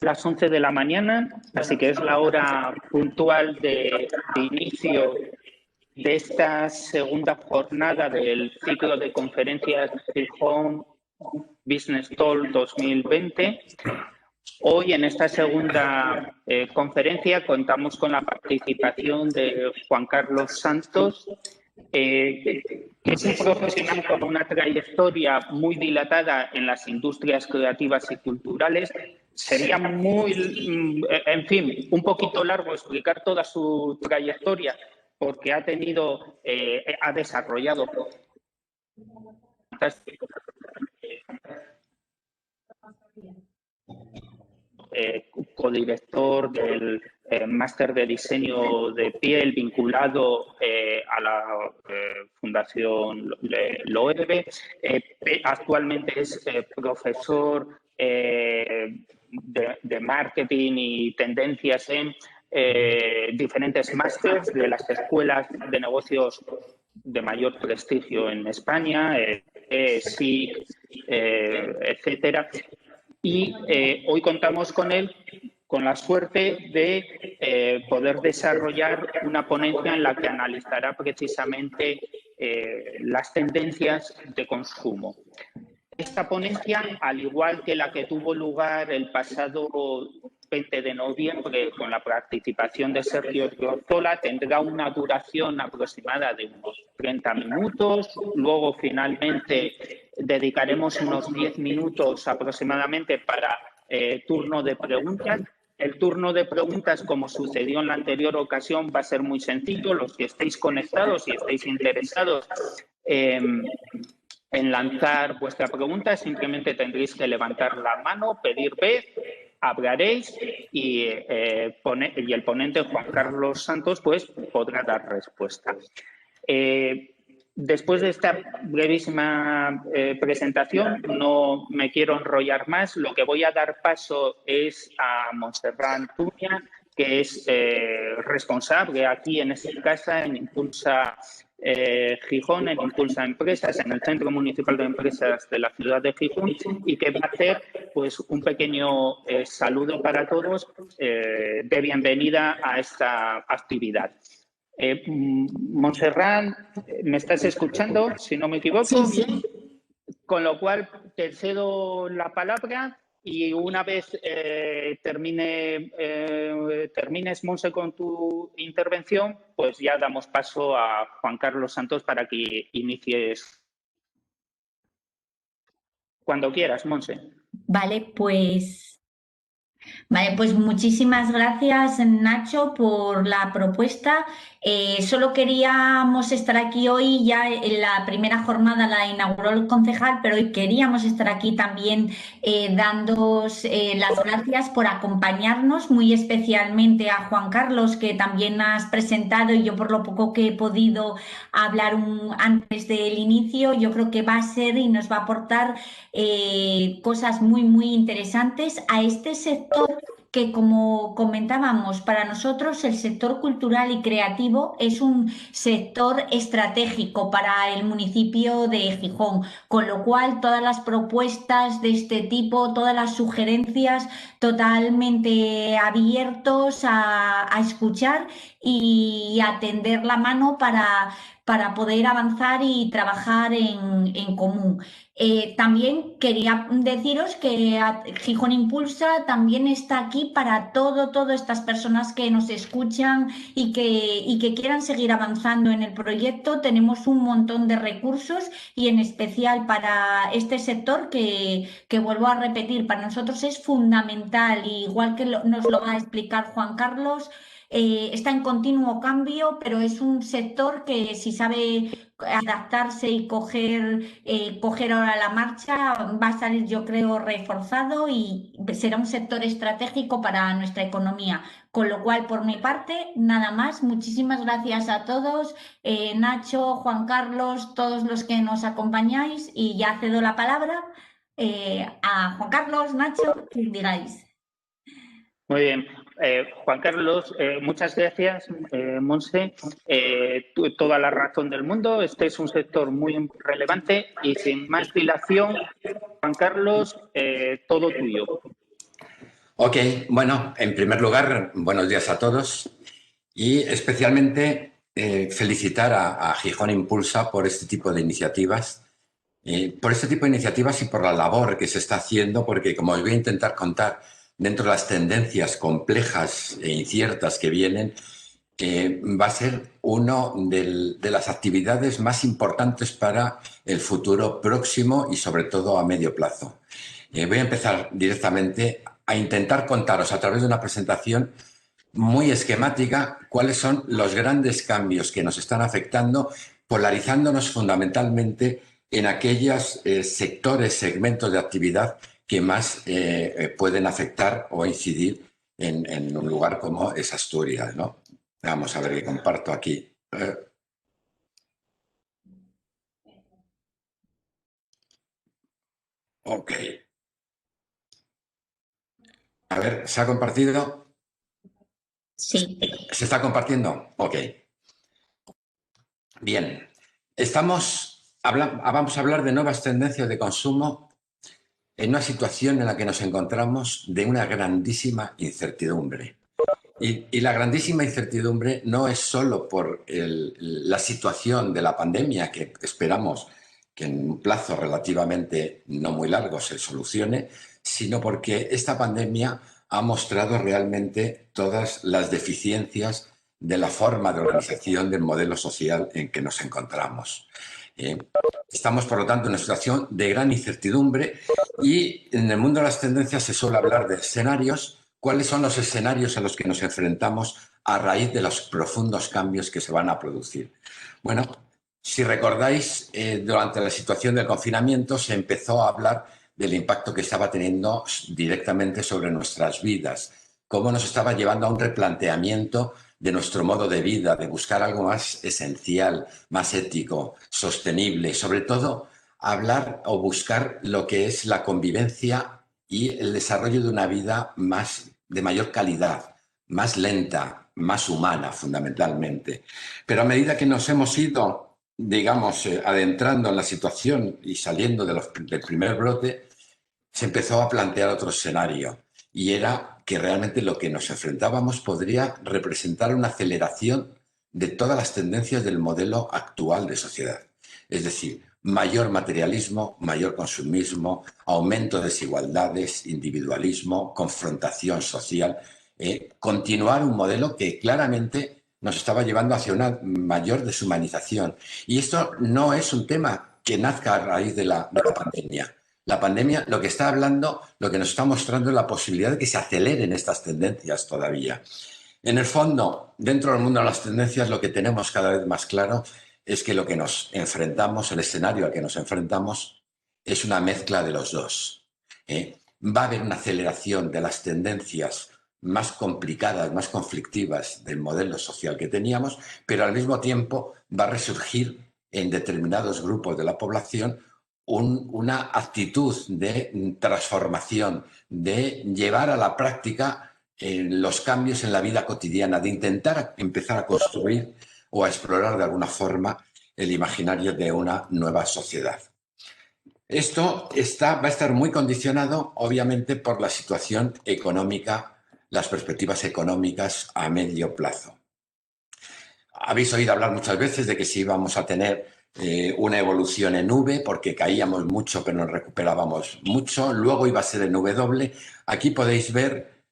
Las 11 de la mañana, así que es la hora puntual de inicio de esta segunda jornada del ciclo de conferencias Gijón Business Talk 2020. Hoy, en esta segunda conferencia, contamos con la participación de Juan Carlos Santos, que es un profesional con una trayectoria muy dilatada en las industrias creativas y culturales. Sería un poquito largo explicar toda su trayectoria, porque ha desarrollado codirector del máster de diseño de piel vinculado a la Fundación Loewe. Actualmente es profesor de marketing y tendencias en diferentes másters de las escuelas de negocios de mayor prestigio en España, SIC, etcétera. Y hoy contamos con él, con la suerte de poder desarrollar una ponencia en la que analizará precisamente las tendencias de consumo. Esta ponencia, al igual que la que tuvo lugar el pasado 20 de noviembre con la participación de Sergio Orzola, tendrá una duración aproximada de unos 30 minutos. Luego, finalmente, dedicaremos unos 10 minutos aproximadamente para turno de preguntas. El turno de preguntas, como sucedió en la anterior ocasión, va a ser muy sencillo. Los que estéis conectados y estéis interesados en lanzar vuestra pregunta, simplemente tendréis que levantar la mano, pedir vez, hablaréis y el ponente Juan Carlos Santos pues podrá dar respuesta. Después de esta brevísima presentación, no me quiero enrollar más. Lo que voy a dar paso es a Montserrat Antuña, que es responsable aquí en esta casa en Impulsa Gijón, en Impulsa Empresas, en el Centro Municipal de Empresas de la ciudad de Gijón, y que va a hacer pues un pequeño saludo para todos de bienvenida a esta actividad. Montserrat, ¿me estás escuchando? Si no me equivoco. Sí. Con lo cual te cedo la palabra y una vez termines, Monse, con tu intervención, pues ya damos paso a Juan Carlos Santos para que inicies cuando quieras, Monse. Vale, pues muchísimas gracias, Nacho, por la propuesta. Solo queríamos estar aquí hoy, ya en la primera jornada la inauguró el concejal, pero hoy queríamos estar aquí también dándoos las gracias por acompañarnos, muy especialmente a Juan Carlos, que también has presentado, y yo por lo poco que he podido hablar antes del inicio, yo creo que va a ser y nos va a aportar cosas muy interesantes a este sector que, como comentábamos, para nosotros el sector cultural y creativo es un sector estratégico para el municipio de Gijón, con lo cual todas las propuestas de este tipo, todas las sugerencias, totalmente abiertos a escuchar y a tender la mano para poder avanzar y trabajar en común. También quería deciros que Gijón Impulsa también está aquí para todas estas personas que nos escuchan y que quieran seguir avanzando en el proyecto. Tenemos un montón de recursos y en especial para este sector que vuelvo a repetir, para nosotros es fundamental, igual que nos lo va a explicar Juan Carlos. Está en continuo cambio, pero es un sector que, si sabe adaptarse y coger ahora la marcha, va a salir, yo creo, reforzado y será un sector estratégico para nuestra economía. Con lo cual, por mi parte, nada más. Muchísimas gracias a todos, Nacho, Juan Carlos, todos los que nos acompañáis, y ya cedo la palabra a Juan Carlos, Nacho, quien digáis. Muy bien. Juan Carlos, muchas gracias, Monse. Toda la razón del mundo. Este es un sector muy relevante y, sin más dilación, Juan Carlos, todo tuyo. Ok, bueno, en primer lugar, buenos días a todos y especialmente felicitar a Gijón Impulsa por este tipo de iniciativas, y por la labor que se está haciendo, porque como os voy a intentar contar dentro de las tendencias complejas e inciertas que vienen, va a ser una de las actividades más importantes para el futuro próximo y sobre todo a medio plazo. Voy a empezar directamente a intentar contaros a través de una presentación muy esquemática cuáles son los grandes cambios que nos están afectando, polarizándonos fundamentalmente en aquellos sectores, segmentos de actividad que más pueden afectar o incidir en un lugar como es Asturias, ¿no? Vamos a ver qué comparto aquí. Ok. A ver, ¿se ha compartido? Sí. ¿Se está compartiendo? Ok. Bien. Vamos a hablar de nuevas tendencias de consumo en una situación en la que nos encontramos de una grandísima incertidumbre. Y la grandísima incertidumbre no es solo por la situación de la pandemia, que esperamos que en un plazo relativamente no muy largo se solucione, sino porque esta pandemia ha mostrado realmente todas las deficiencias de la forma de organización del modelo social en que nos encontramos. Estamos, por lo tanto, en una situación de gran incertidumbre y en el mundo de las tendencias se suele hablar de escenarios. ¿Cuáles son los escenarios a los que nos enfrentamos a raíz de los profundos cambios que se van a producir? Bueno, si recordáis, durante la situación del confinamiento se empezó a hablar del impacto que estaba teniendo directamente sobre nuestras vidas, cómo nos estaba llevando a un replanteamiento de nuestro modo de vida, de buscar algo más esencial, más ético, sostenible, sobre todo hablar o buscar lo que es la convivencia y el desarrollo de una vida de mayor calidad, más lenta, más humana fundamentalmente. Pero a medida que nos hemos ido, digamos, adentrando en la situación y saliendo del primer brote, se empezó a plantear otro escenario y era que realmente lo que nos enfrentábamos podría representar una aceleración de todas las tendencias del modelo actual de sociedad. Es decir, mayor materialismo, mayor consumismo, aumento de desigualdades, individualismo, confrontación social, continuar un modelo que claramente nos estaba llevando hacia una mayor deshumanización. Y esto no es un tema que nazca a raíz de la pandemia. La pandemia lo que está hablando, lo que nos está mostrando es la posibilidad de que se aceleren estas tendencias todavía. En el fondo, dentro del mundo de las tendencias, lo que tenemos cada vez más claro es que lo que nos enfrentamos, el escenario al que nos enfrentamos, es una mezcla de los dos. Va a haber una aceleración de las tendencias más complicadas, más conflictivas del modelo social que teníamos, pero al mismo tiempo va a resurgir en determinados grupos de la población una actitud de transformación, de llevar a la práctica los cambios en la vida cotidiana, de intentar empezar a construir o a explorar de alguna forma el imaginario de una nueva sociedad. Esto va a estar muy condicionado, obviamente, por la situación económica, las perspectivas económicas a medio plazo. Habéis oído hablar muchas veces de que si íbamos a tener una evolución en V, porque caíamos mucho pero nos recuperábamos mucho, luego iba a ser en W. Aquí podéis ver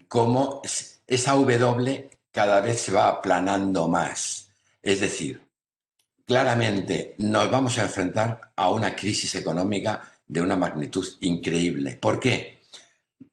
cómo esa W cada vez se va aplanando más. Es decir, claramente nos vamos a enfrentar a una crisis económica de una magnitud increíble. ¿Por qué?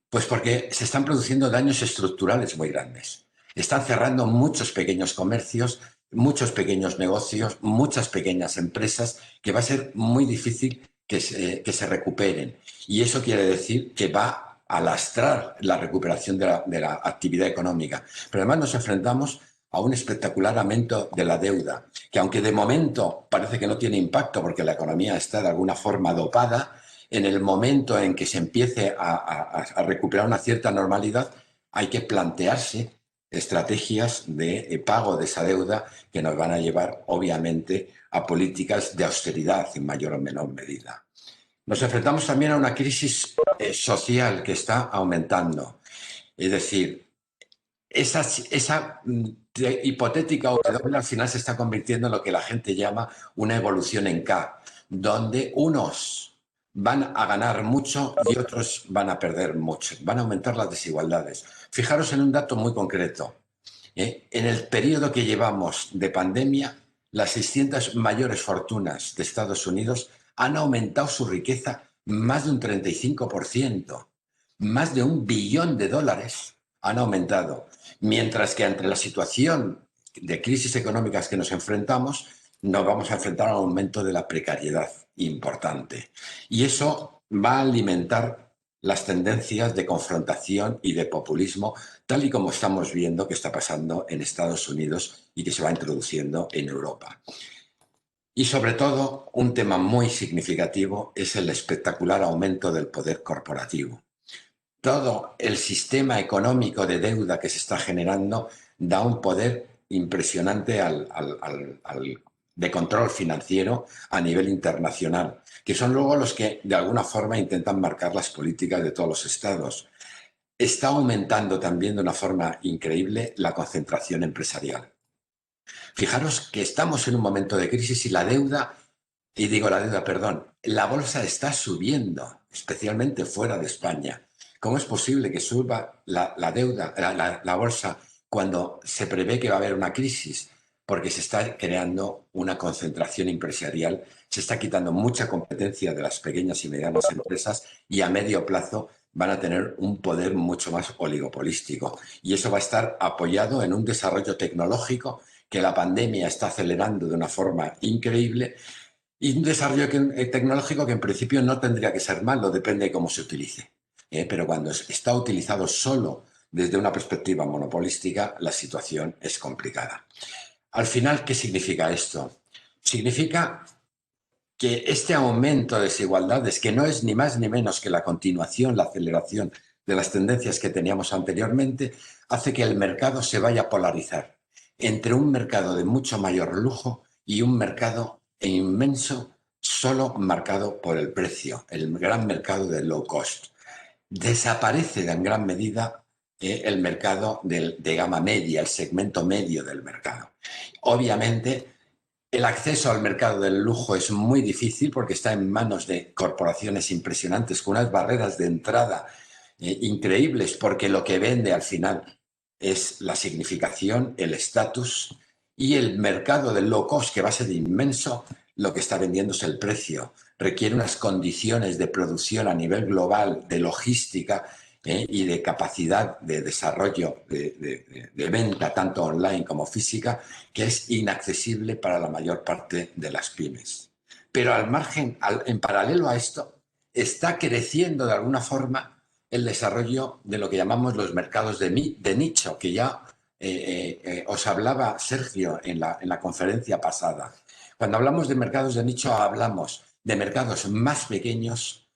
Pues porque se están produciendo daños estructurales muy grandes. Están cerrando muchos pequeños comercios, muchos pequeños negocios, muchas pequeñas empresas, que va a ser muy difícil que se recuperen. Y eso quiere decir que va a lastrar la recuperación de la actividad económica. Pero además nos enfrentamos a un espectacular aumento de la deuda, que aunque de momento parece que no tiene impacto porque la economía está de alguna forma dopada, en el momento en que se empiece a recuperar una cierta normalidad, hay que plantearse estrategias de pago de esa deuda que nos van a llevar, obviamente, a políticas de austeridad en mayor o menor medida. Nos enfrentamos también a una crisis social que está aumentando. Es decir, esa hipotética W al final se está convirtiendo en lo que la gente llama una evolución en K, donde unos van a ganar mucho y otros van a perder mucho, van a aumentar las desigualdades. Fijaros en un dato muy concreto. En el periodo que llevamos de pandemia, las 600 mayores fortunas de Estados Unidos han aumentado su riqueza más de un 35%. Más de $1 billón han aumentado. Mientras que ante la situación de crisis económicas que nos enfrentamos, nos vamos a enfrentar a un aumento de la precariedad importante. Y eso va a alimentar las tendencias de confrontación y de populismo, tal y como estamos viendo que está pasando en Estados Unidos y que se va introduciendo en Europa. Y sobre todo, un tema muy significativo es el espectacular aumento del poder corporativo. Todo el sistema económico de deuda que se está generando da un poder impresionante de control financiero a nivel internacional, que son luego los que de alguna forma intentan marcar las políticas de todos los estados. Está aumentando también de una forma increíble la concentración empresarial. Fijaros que estamos en un momento de crisis y la bolsa está subiendo, especialmente fuera de España. ¿Cómo es posible que suba la bolsa cuando se prevé que va a haber una crisis? Porque se está creando una concentración empresarial, se está quitando mucha competencia de las pequeñas y medianas empresas y a medio plazo van a tener un poder mucho más oligopolístico. Y eso va a estar apoyado en un desarrollo tecnológico que la pandemia está acelerando de una forma increíble y un desarrollo tecnológico que en principio no tendría que ser malo, depende de cómo se utilice. Pero cuando está utilizado solo desde una perspectiva monopolística, la situación es complicada. Al final, ¿qué significa esto? Significa que este aumento de desigualdades, que no es ni más ni menos que la continuación, la aceleración de las tendencias que teníamos anteriormente, hace que el mercado se vaya a polarizar entre un mercado de mucho mayor lujo y un mercado inmenso solo marcado por el precio, el gran mercado de low cost. Desaparece en gran medida el mercado de gama media, el segmento medio del mercado. Obviamente, el acceso al mercado del lujo es muy difícil porque está en manos de corporaciones impresionantes con unas barreras de entrada increíbles, porque lo que vende al final es la significación, el estatus, y el mercado del low cost, que va a ser inmenso, lo que está vendiendo es el precio. Requiere unas condiciones de producción a nivel global, de logística y de capacidad de desarrollo de venta, tanto online como física, que es inaccesible para la mayor parte de las pymes. Pero al margen, en paralelo a esto, está creciendo de alguna forma el desarrollo de lo que llamamos los mercados de nicho, que ya os hablaba Sergio en la conferencia pasada. Cuando hablamos de mercados de nicho, hablamos de mercados más pequeños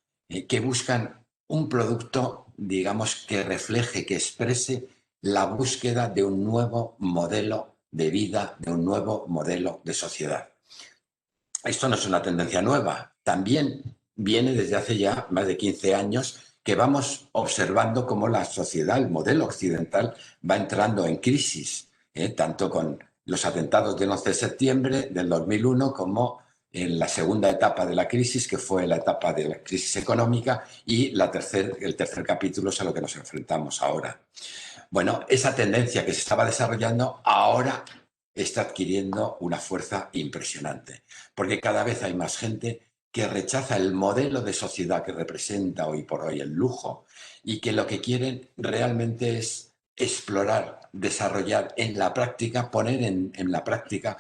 que buscan un producto, digamos, que refleje, que exprese la búsqueda de un nuevo modelo de vida, de un nuevo modelo de sociedad. Esto no es una tendencia nueva, también viene desde hace ya más de 15 años que vamos observando cómo la sociedad, el modelo occidental, va entrando en crisis, tanto con los atentados del 11 de septiembre del 2001 como en la segunda etapa de la crisis, que fue la etapa de la crisis económica, y el tercer capítulo es a lo que nos enfrentamos ahora. Bueno, esa tendencia que se estaba desarrollando ahora está adquiriendo una fuerza impresionante, porque cada vez hay más gente que rechaza el modelo de sociedad que representa hoy por hoy el lujo y que lo que quieren realmente es explorar, desarrollar en la práctica, poner en la práctica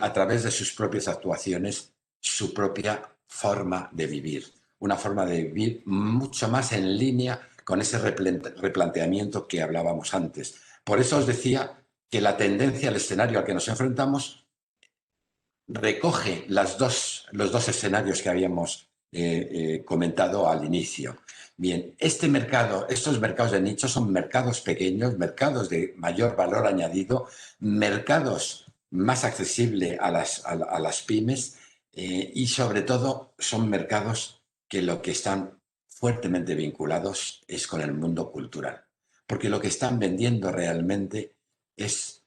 a través de sus propias actuaciones su propia forma de vivir, una forma de vivir mucho más en línea con ese replanteamiento que hablábamos antes. Por eso os decía que la tendencia, el escenario al que nos enfrentamos, recoge los dos escenarios que habíamos comentado al inicio. Bien, estos mercados de nicho son mercados pequeños, mercados de mayor valor añadido, mercados más accesibles a las pymes y sobre todo son mercados que lo que están fuertemente vinculados es con el mundo cultural, porque lo que están vendiendo realmente es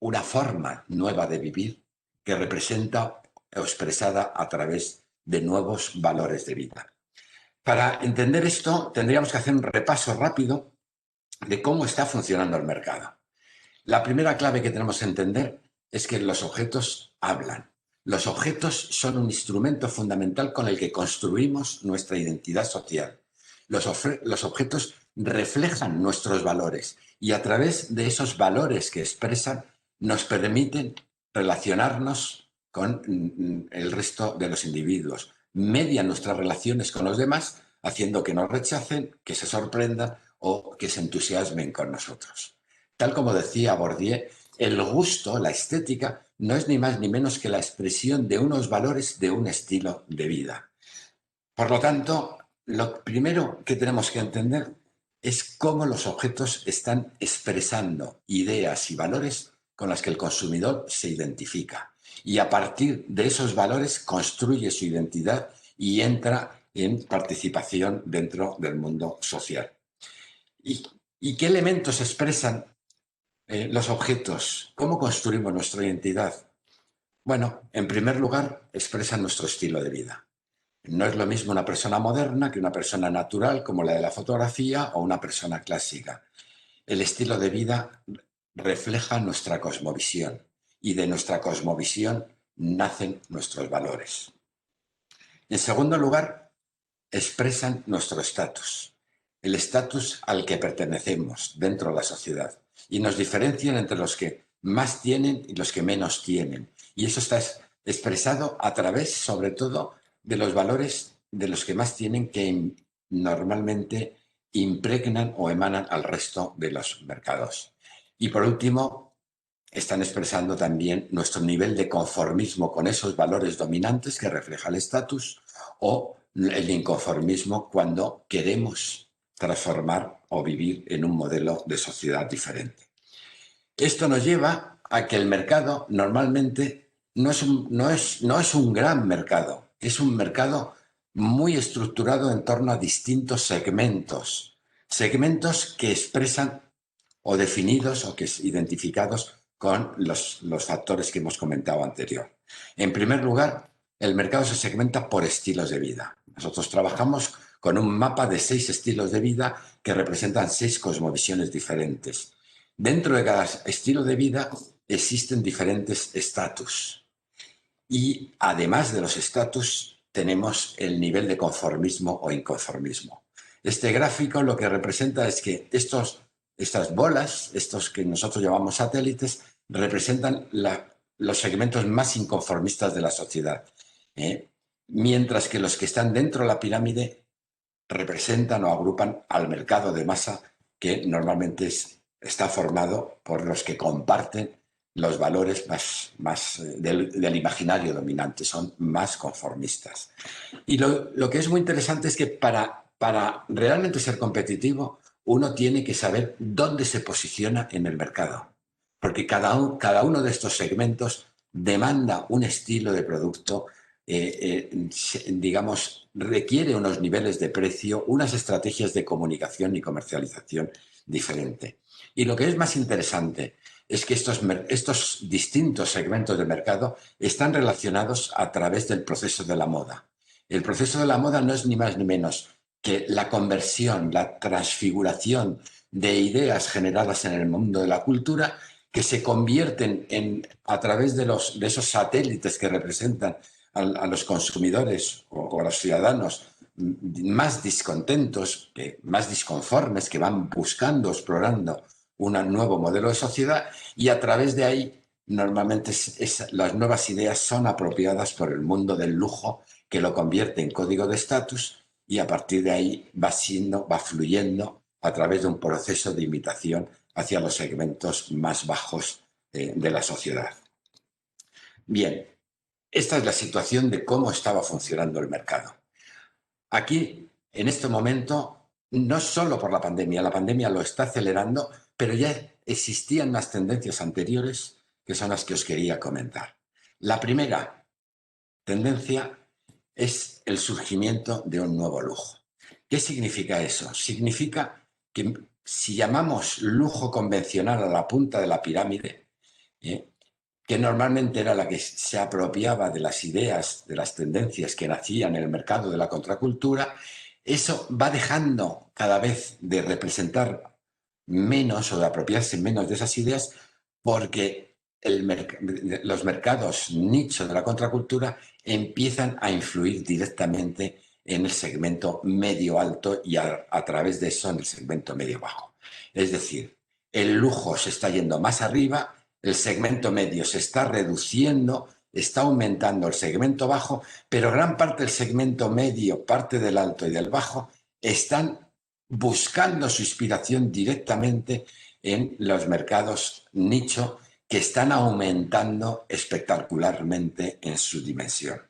una forma nueva de vivir que representa o expresada a través de nuevos valores de vida. Para entender esto, tendríamos que hacer un repaso rápido de cómo está funcionando el mercado. La primera clave que tenemos que entender es que los objetos hablan. Los objetos son un instrumento fundamental con el que construimos nuestra identidad social. Los objetos reflejan nuestros valores y a través de esos valores que expresan nos permiten relacionarnos con el resto de los individuos, median nuestras relaciones con los demás, haciendo que nos rechacen, que se sorprendan o que se entusiasmen con nosotros. Tal como decía Bourdieu, el gusto, la estética, no es ni más ni menos que la expresión de unos valores de un estilo de vida. Por lo tanto, lo primero que tenemos que entender es cómo los objetos están expresando ideas y valores con las que el consumidor se identifica. Y a partir de esos valores construye su identidad y entra en participación dentro del mundo social. ¿Y qué elementos expresan los objetos? ¿Cómo construimos nuestra identidad? Bueno, en primer lugar, expresan nuestro estilo de vida. No es lo mismo una persona moderna que una persona natural como la de la fotografía o una persona clásica. El estilo de vida refleja nuestra cosmovisión y de nuestra cosmovisión nacen nuestros valores. En segundo lugar, expresan nuestro estatus, el estatus al que pertenecemos dentro de la sociedad y nos diferencian entre los que más tienen y los que menos tienen. Y eso está expresado a través, sobre todo, de los valores de los que más tienen que normalmente impregnan o emanan al resto de los mercados. Y por último, están expresando también nuestro nivel de conformismo con esos valores dominantes que refleja el estatus o el inconformismo cuando queremos transformar o vivir en un modelo de sociedad diferente. Esto nos lleva a que el mercado normalmente no es un gran mercado, es un mercado muy estructurado en torno a distintos segmentos que expresan o definidos o que es identificados con los factores que hemos comentado anterior. En primer lugar, el mercado se segmenta por estilos de vida. Nosotros trabajamos con un mapa de 6 estilos de vida que representan 6 cosmovisiones diferentes. Dentro de cada estilo de vida existen diferentes estatus. Y además de los estatus, tenemos el nivel de conformismo o inconformismo. Este gráfico lo que representa es que estas bolas, estos que nosotros llamamos satélites, representan los segmentos más inconformistas de la sociedad, mientras que los que están dentro de la pirámide representan o agrupan al mercado de masa, que normalmente está formado por los que comparten los valores más del imaginario dominante, son más conformistas. Y lo que es muy interesante es que para realmente ser competitivo, uno tiene que saber dónde se posiciona en el mercado, porque cada uno de estos segmentos demanda un estilo de producto, digamos, requiere unos niveles de precio, unas estrategias de comunicación y comercialización diferente. Y lo que es más interesante es que estos distintos segmentos de mercado están relacionados a través del proceso de la moda. El proceso de la moda no es ni más ni menos que la conversión, la transfiguración de ideas generadas en el mundo de la cultura que se convierten a través de esos satélites que representan a los consumidores o a los ciudadanos más descontentos, más disconformes, que van buscando, explorando un nuevo modelo de sociedad, y a través de ahí normalmente las nuevas ideas son apropiadas por el mundo del lujo, que lo convierte en código de estatus, y a partir de ahí va fluyendo a través de un proceso de imitación hacia los segmentos más bajos de la sociedad. Bien, esta es la situación de cómo estaba funcionando el mercado. Aquí, en este momento, no solo por la pandemia lo está acelerando, pero ya existían unas tendencias anteriores que son las que os quería comentar. La primera tendencia es el surgimiento de un nuevo lujo. ¿Qué significa eso? Significa que si llamamos lujo convencional a la punta de la pirámide, que normalmente era la que se apropiaba de las ideas, de las tendencias que nacían en el mercado de la contracultura, eso va dejando cada vez de representar menos o de apropiarse menos de esas ideas porque los mercados nicho de la contracultura empiezan a influir directamente en el segmento medio-alto y a través de eso en el segmento medio-bajo. Es decir, el lujo se está yendo más arriba, el segmento medio se está reduciendo, está aumentando el segmento bajo, pero gran parte del segmento medio, parte del alto y del bajo están buscando su inspiración directamente en los mercados nicho que están aumentando espectacularmente en su dimensión.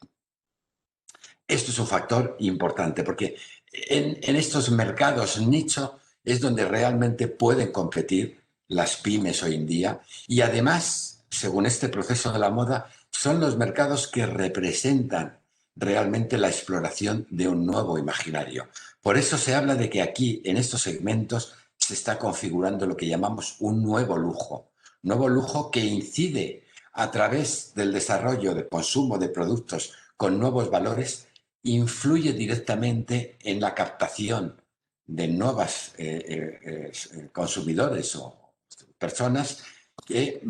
Esto es un factor importante porque en estos mercados nicho es donde realmente pueden competir las pymes hoy en día y además, según este proceso de la moda, son los mercados que representan realmente la exploración de un nuevo imaginario. Por eso se habla de que aquí, en estos segmentos, se está configurando lo que llamamos un nuevo lujo que incide a través del desarrollo de consumo de productos con nuevos valores, influye directamente en la captación de nuevas consumidores o personas que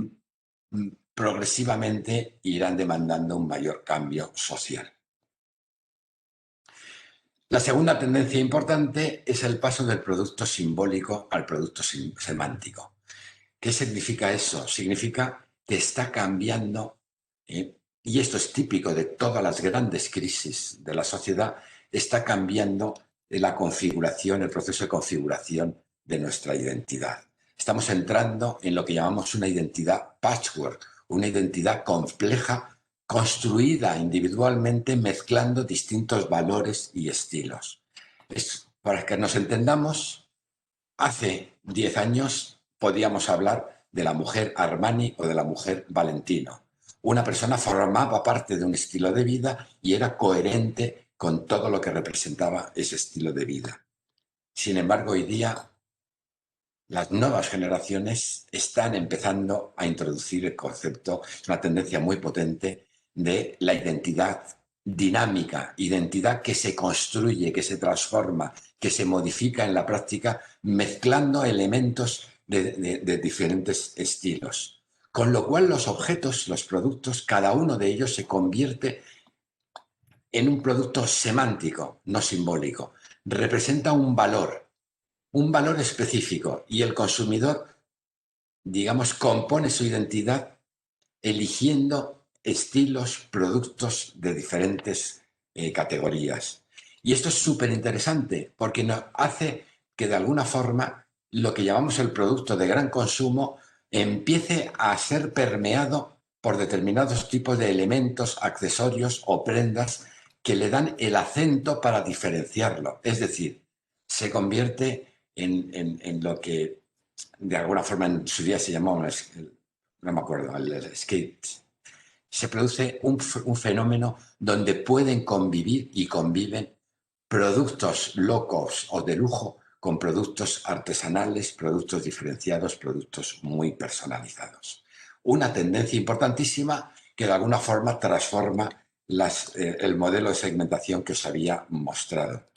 progresivamente irán demandando un mayor cambio social. La segunda tendencia importante es el paso del producto simbólico al producto semántico. ¿Qué significa eso? Significa que está cambiando, y esto es típico de todas las grandes crisis de la sociedad, está cambiando la configuración, el proceso de configuración de nuestra identidad. Estamos entrando en lo que llamamos una identidad patchwork, una identidad compleja, construida individualmente, mezclando distintos valores y estilos. Para que nos entendamos, hace 10 años podíamos hablar de la mujer Armani o de la mujer Valentino. Una persona formaba parte de un estilo de vida y era coherente con todo lo que representaba ese estilo de vida. Sin embargo, hoy día las nuevas generaciones están empezando a introducir el concepto, es una tendencia muy potente, de la identidad dinámica, identidad que se construye, que se transforma, que se modifica en la práctica, mezclando elementos de diferentes estilos. Con lo cual los objetos, los productos, cada uno de ellos se convierte en un producto semántico, no simbólico. Representa un valor específico y el consumidor, digamos, compone su identidad eligiendo estilos, productos de diferentes categorías. Y esto es súper interesante porque nos hace que de alguna forma lo que llamamos el producto de gran consumo empiece a ser permeado por determinados tipos de elementos, accesorios o prendas que le dan el acento para diferenciarlo. Es decir, se convierte en lo que de alguna forma en su día se llamó, no me acuerdo, el skate. Se produce un fenómeno donde pueden convivir y conviven productos locos o de lujo con productos artesanales, productos diferenciados, productos muy personalizados. Una tendencia importantísima que de alguna forma transforma el modelo de segmentación que os había mostrado.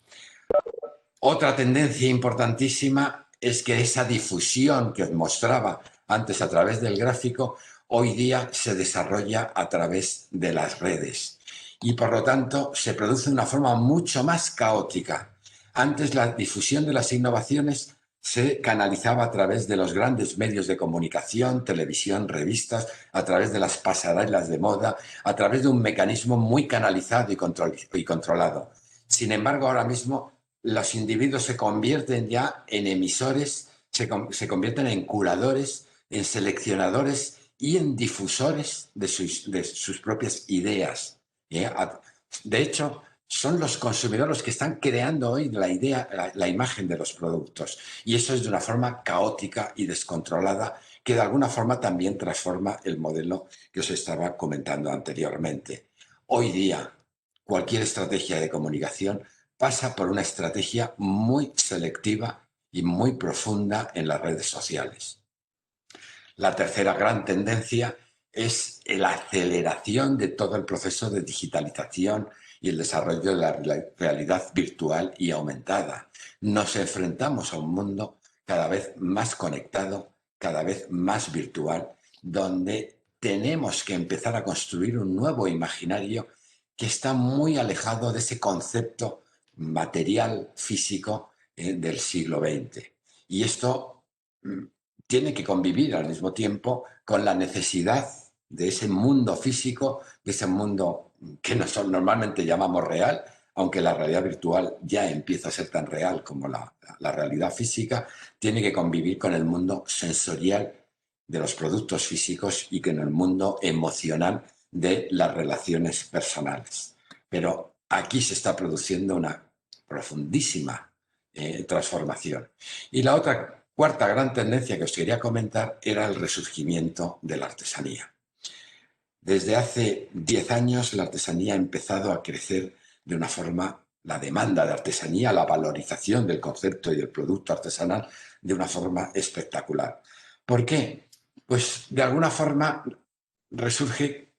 Otra tendencia importantísima es que esa difusión que os mostraba antes a través del gráfico, hoy día se desarrolla a través de las redes y por lo tanto se produce de una forma mucho más caótica. Antes la difusión de las innovaciones se canalizaba a través de los grandes medios de comunicación, televisión, revistas, a través de las pasarelas de moda, a través de un mecanismo muy canalizado y controlado. Sin embargo, ahora mismo los individuos se convierten ya en emisores, se convierten en curadores, en seleccionadores y en difusores de sus propias ideas. De hecho, son los consumidores los que están creando hoy la idea, la imagen de los productos. Y eso es de una forma caótica y descontrolada que de alguna forma también transforma el modelo que os estaba comentando anteriormente. Hoy día, cualquier estrategia de comunicación pasa por una estrategia muy selectiva y muy profunda en las redes sociales. La tercera gran tendencia es la aceleración de todo el proceso de digitalización y el desarrollo de la realidad virtual y aumentada. Nos enfrentamos a un mundo cada vez más conectado, cada vez más virtual, donde tenemos que empezar a construir un nuevo imaginario que está muy alejado de ese concepto material, físico del siglo XX. Y esto tiene que convivir al mismo tiempo con la necesidad de ese mundo físico, de ese mundo que normalmente llamamos real, aunque la realidad virtual ya empieza a ser tan real como la realidad física, tiene que convivir con el mundo sensorial de los productos físicos y con el mundo emocional de las relaciones personales. Pero aquí se está produciendo una profundísima transformación. Y la cuarta gran tendencia que os quería comentar era el resurgimiento de la artesanía. Desde hace 10 años la artesanía ha empezado a crecer de una forma, la demanda de artesanía, la valorización del concepto y del producto artesanal de una forma espectacular. ¿Por qué? Pues de alguna forma resurge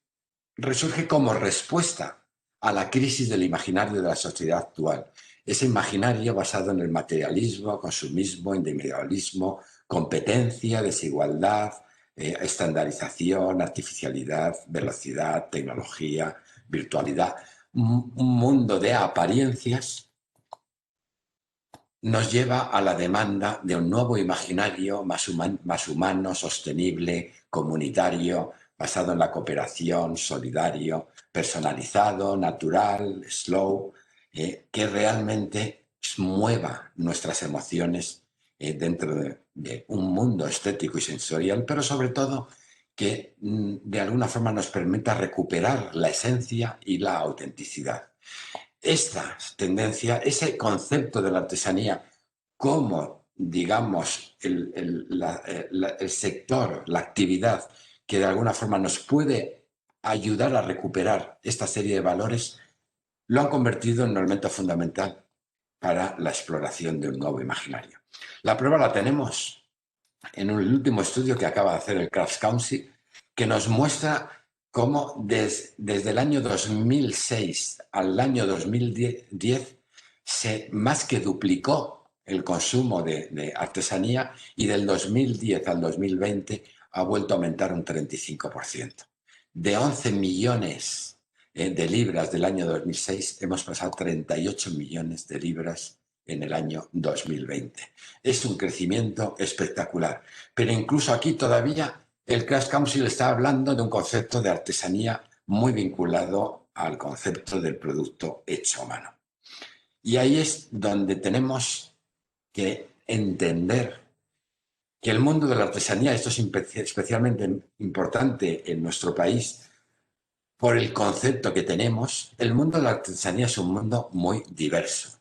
como respuesta a la crisis del imaginario de la sociedad actual. Ese imaginario basado en el materialismo, consumismo, individualismo, competencia, desigualdad, estandarización, artificialidad, velocidad, tecnología, virtualidad. Un mundo de apariencias nos lleva a la demanda de un nuevo imaginario más humano, sostenible, comunitario, basado en la cooperación, solidario, personalizado, natural, slow, que realmente mueva nuestras emociones dentro de un mundo estético y sensorial, pero sobre todo que de alguna forma nos permita recuperar la esencia y la autenticidad. Esta tendencia, ese concepto de la artesanía como, digamos, el sector, la actividad que de alguna forma nos puede ayudar a recuperar esta serie de valores, lo han convertido en un elemento fundamental para la exploración de un nuevo imaginario. La prueba la tenemos en un último estudio que acaba de hacer el Crafts Council, que nos muestra cómo desde el año 2006 al año 2010 se más que duplicó el consumo de artesanía y del 2010 al 2020 ha vuelto a aumentar un 35%. De 11 millones de libras del año 2006 hemos pasado a 38 millones de libras en el año 2020. Es un crecimiento espectacular. Pero incluso aquí todavía el Crafts Council está hablando de un concepto de artesanía muy vinculado al concepto del producto hecho a mano. Y ahí es donde tenemos que entender que el mundo de la artesanía, esto es especialmente importante en nuestro país, por el concepto que tenemos, el mundo de la artesanía es un mundo muy diverso.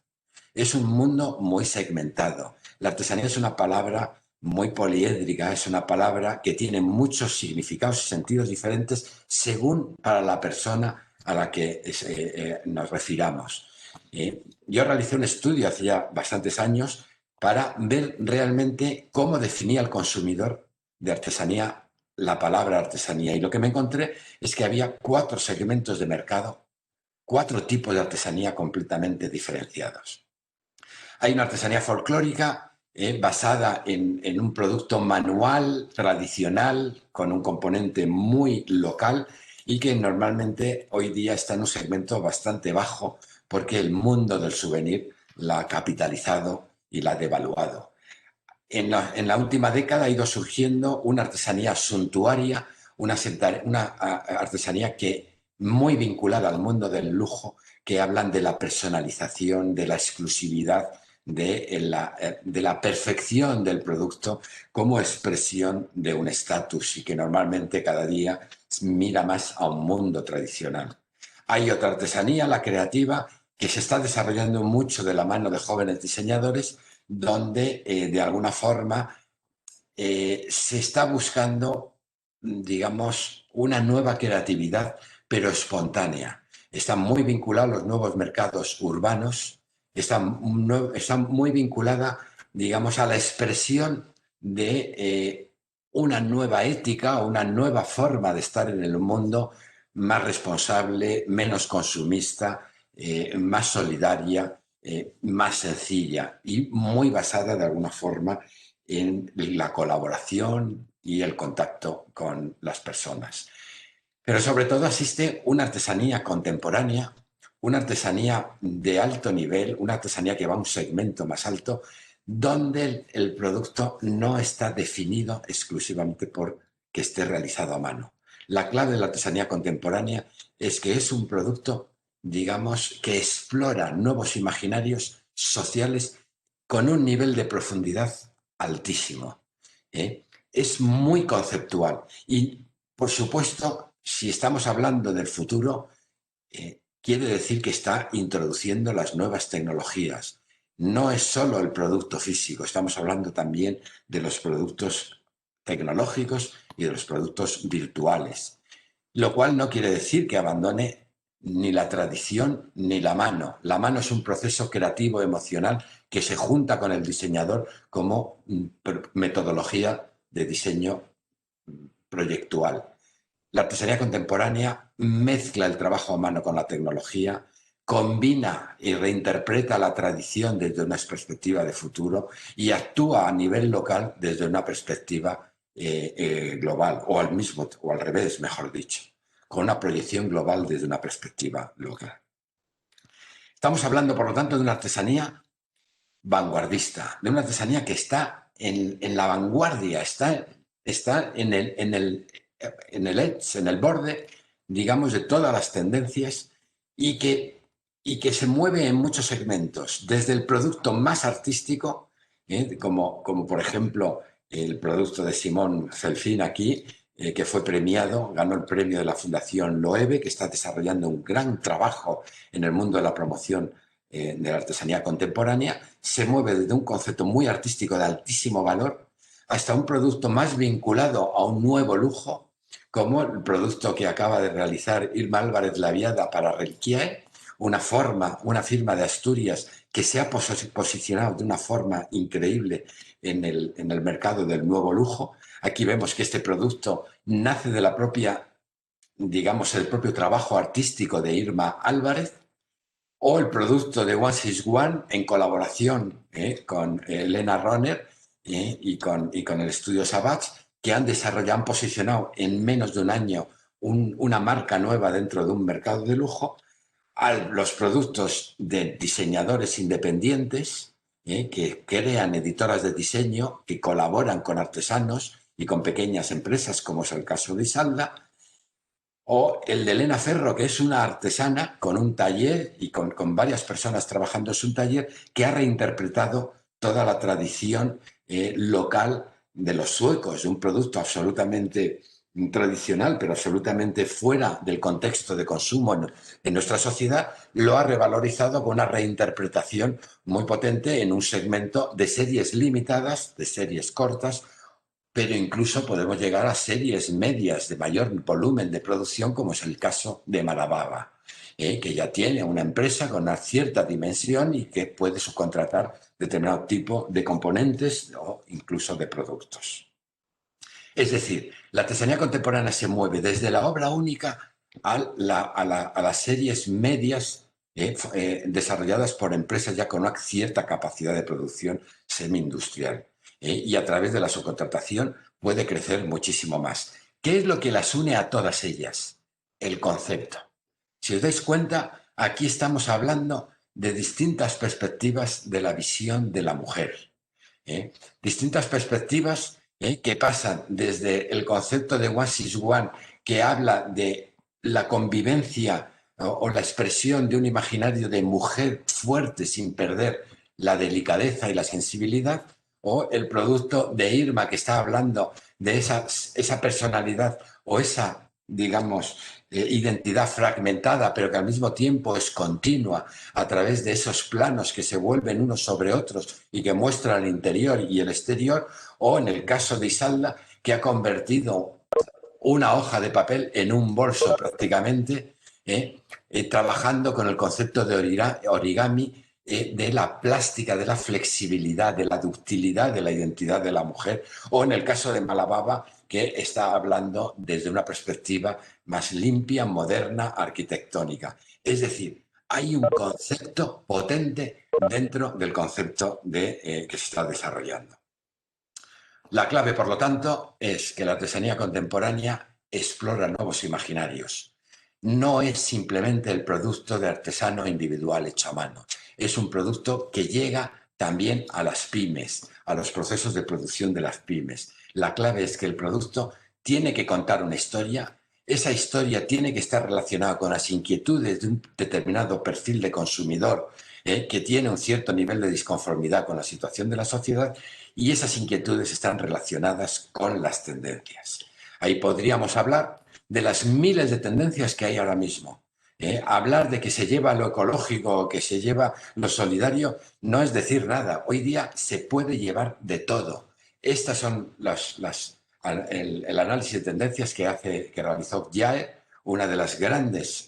Es un mundo muy segmentado. La artesanía es una palabra muy poliédrica, es una palabra que tiene muchos significados y sentidos diferentes según para la persona a la que nos refiramos. Yo realicé un estudio hace ya bastantes años para ver realmente cómo definía el consumidor de artesanía la palabra artesanía. Y lo que me encontré es que había 4 segmentos de mercado, 4 tipos de artesanía completamente diferenciados. Hay una artesanía folclórica basada en un producto manual, tradicional, con un componente muy local y que normalmente hoy día está en un segmento bastante bajo porque el mundo del souvenir la ha capitalizado y la ha devaluado. En la última década ha ido surgiendo una artesanía suntuaria, una artesanía que muy vinculada al mundo del lujo, que hablan de la personalización, de la exclusividad, de la perfección del producto como expresión de un estatus y que normalmente cada día mira más a un mundo tradicional. Hay otra artesanía, la creativa, que se está desarrollando mucho de la mano de jóvenes diseñadores, donde de alguna forma se está buscando, digamos, una nueva creatividad, pero espontánea. está muy vinculada a los nuevos mercados urbanos, está muy vinculada, digamos, a la expresión de una nueva ética, una nueva forma de estar en el mundo más responsable, menos consumista, más solidaria, más sencilla y muy basada de alguna forma en la colaboración y el contacto con las personas. Pero sobre todo existe una artesanía contemporánea, una artesanía de alto nivel, una artesanía que va a un segmento más alto, donde el producto no está definido exclusivamente por que esté realizado a mano. La clave de la artesanía contemporánea es que es un producto, digamos, que explora nuevos imaginarios sociales con un nivel de profundidad altísimo. Es muy conceptual y, por supuesto, si estamos hablando del futuro, quiere decir que está introduciendo las nuevas tecnologías. No es solo el producto físico, estamos hablando también de los productos tecnológicos y de los productos virtuales, lo cual no quiere decir que abandone ni la tradición ni la mano. La mano es un proceso creativo emocional que se junta con el diseñador como metodología de diseño proyectual. La artesanía contemporánea mezcla el trabajo a mano con la tecnología, combina y reinterpreta la tradición desde una perspectiva de futuro y actúa a nivel local desde una perspectiva global, o al revés, mejor dicho, con una proyección global desde una perspectiva local. Estamos hablando, por lo tanto, de una artesanía vanguardista, de una artesanía que está en la vanguardia, está en el edge, en el borde, digamos, de todas las tendencias y que se mueve en muchos segmentos, desde el producto más artístico, como por ejemplo el producto de Simón Celfin aquí, que fue premiado, ganó el premio de la Fundación Loewe, que está desarrollando un gran trabajo en el mundo de la promoción de la artesanía contemporánea. Se mueve desde un concepto muy artístico de altísimo valor hasta un producto más vinculado a un nuevo lujo, como el producto que acaba de realizar Irma Álvarez Laviada para Reliquiae, una firma de Asturias que se ha posicionado de una forma increíble en el mercado del nuevo lujo. Aquí vemos que este producto nace de la propia, digamos, el propio trabajo artístico de Irma Álvarez, o el producto de One is One en colaboración con Elena Ronner y con el estudio Savage, que han posicionado en menos de un año una marca nueva dentro de un mercado de lujo, a los productos de diseñadores independientes que crean editoras de diseño, que colaboran con artesanos y con pequeñas empresas, como es el caso de Isalda, o el de Elena Ferro, que es una artesana con un taller y con varias personas trabajando en su taller, que ha reinterpretado toda la tradición local de los suecos, de un producto absolutamente tradicional, pero absolutamente fuera del contexto de consumo en nuestra sociedad, lo ha revalorizado con una reinterpretación muy potente en un segmento de series limitadas, de series cortas, pero incluso podemos llegar a series medias de mayor volumen de producción, como es el caso de Marababa, que ya tiene una empresa con una cierta dimensión y que puede subcontratar determinado tipo de componentes o incluso de productos. Es decir, la artesanía contemporánea se mueve desde la obra única a las series medias desarrolladas por empresas ya con una cierta capacidad de producción semi-industrial. Y a través de la subcontratación puede crecer muchísimo más. ¿Qué es lo que las une a todas ellas? El concepto. Si os dais cuenta, aquí estamos hablando de distintas perspectivas de la visión de la mujer. Distintas perspectivas que pasan desde el concepto de One is One, que habla de la convivencia o la expresión de un imaginario de mujer fuerte sin perder la delicadeza y la sensibilidad, o el producto de Irma, que está hablando de esa personalidad o esa, digamos, identidad fragmentada, pero que al mismo tiempo es continua a través de esos planos que se vuelven unos sobre otros y que muestran el interior y el exterior, o en el caso de Isalda, que ha convertido una hoja de papel en un bolso prácticamente, trabajando con el concepto de origami, de la plástica, de la flexibilidad, de la ductilidad de la identidad de la mujer, o en el caso de Malababa, que está hablando desde una perspectiva más limpia, moderna, arquitectónica. Es decir, hay un concepto potente dentro del concepto que se está desarrollando. La clave, por lo tanto, es que la artesanía contemporánea explora nuevos imaginarios. No es simplemente el producto de artesano individual hecho a mano. Es un producto que llega también a las pymes, a los procesos de producción de las pymes. La clave es que el producto tiene que contar una historia. Esa historia tiene que estar relacionada con las inquietudes de un determinado perfil de consumidor que tiene un cierto nivel de disconformidad con la situación de la sociedad, y esas inquietudes están relacionadas con las tendencias. Ahí podríamos hablar de las miles de tendencias que hay ahora mismo. Hablar de que se lleva lo ecológico o que se lleva lo solidario no es decir nada. Hoy día se puede llevar de todo. Estas son el análisis de tendencias que realizó Jae, una de las grandes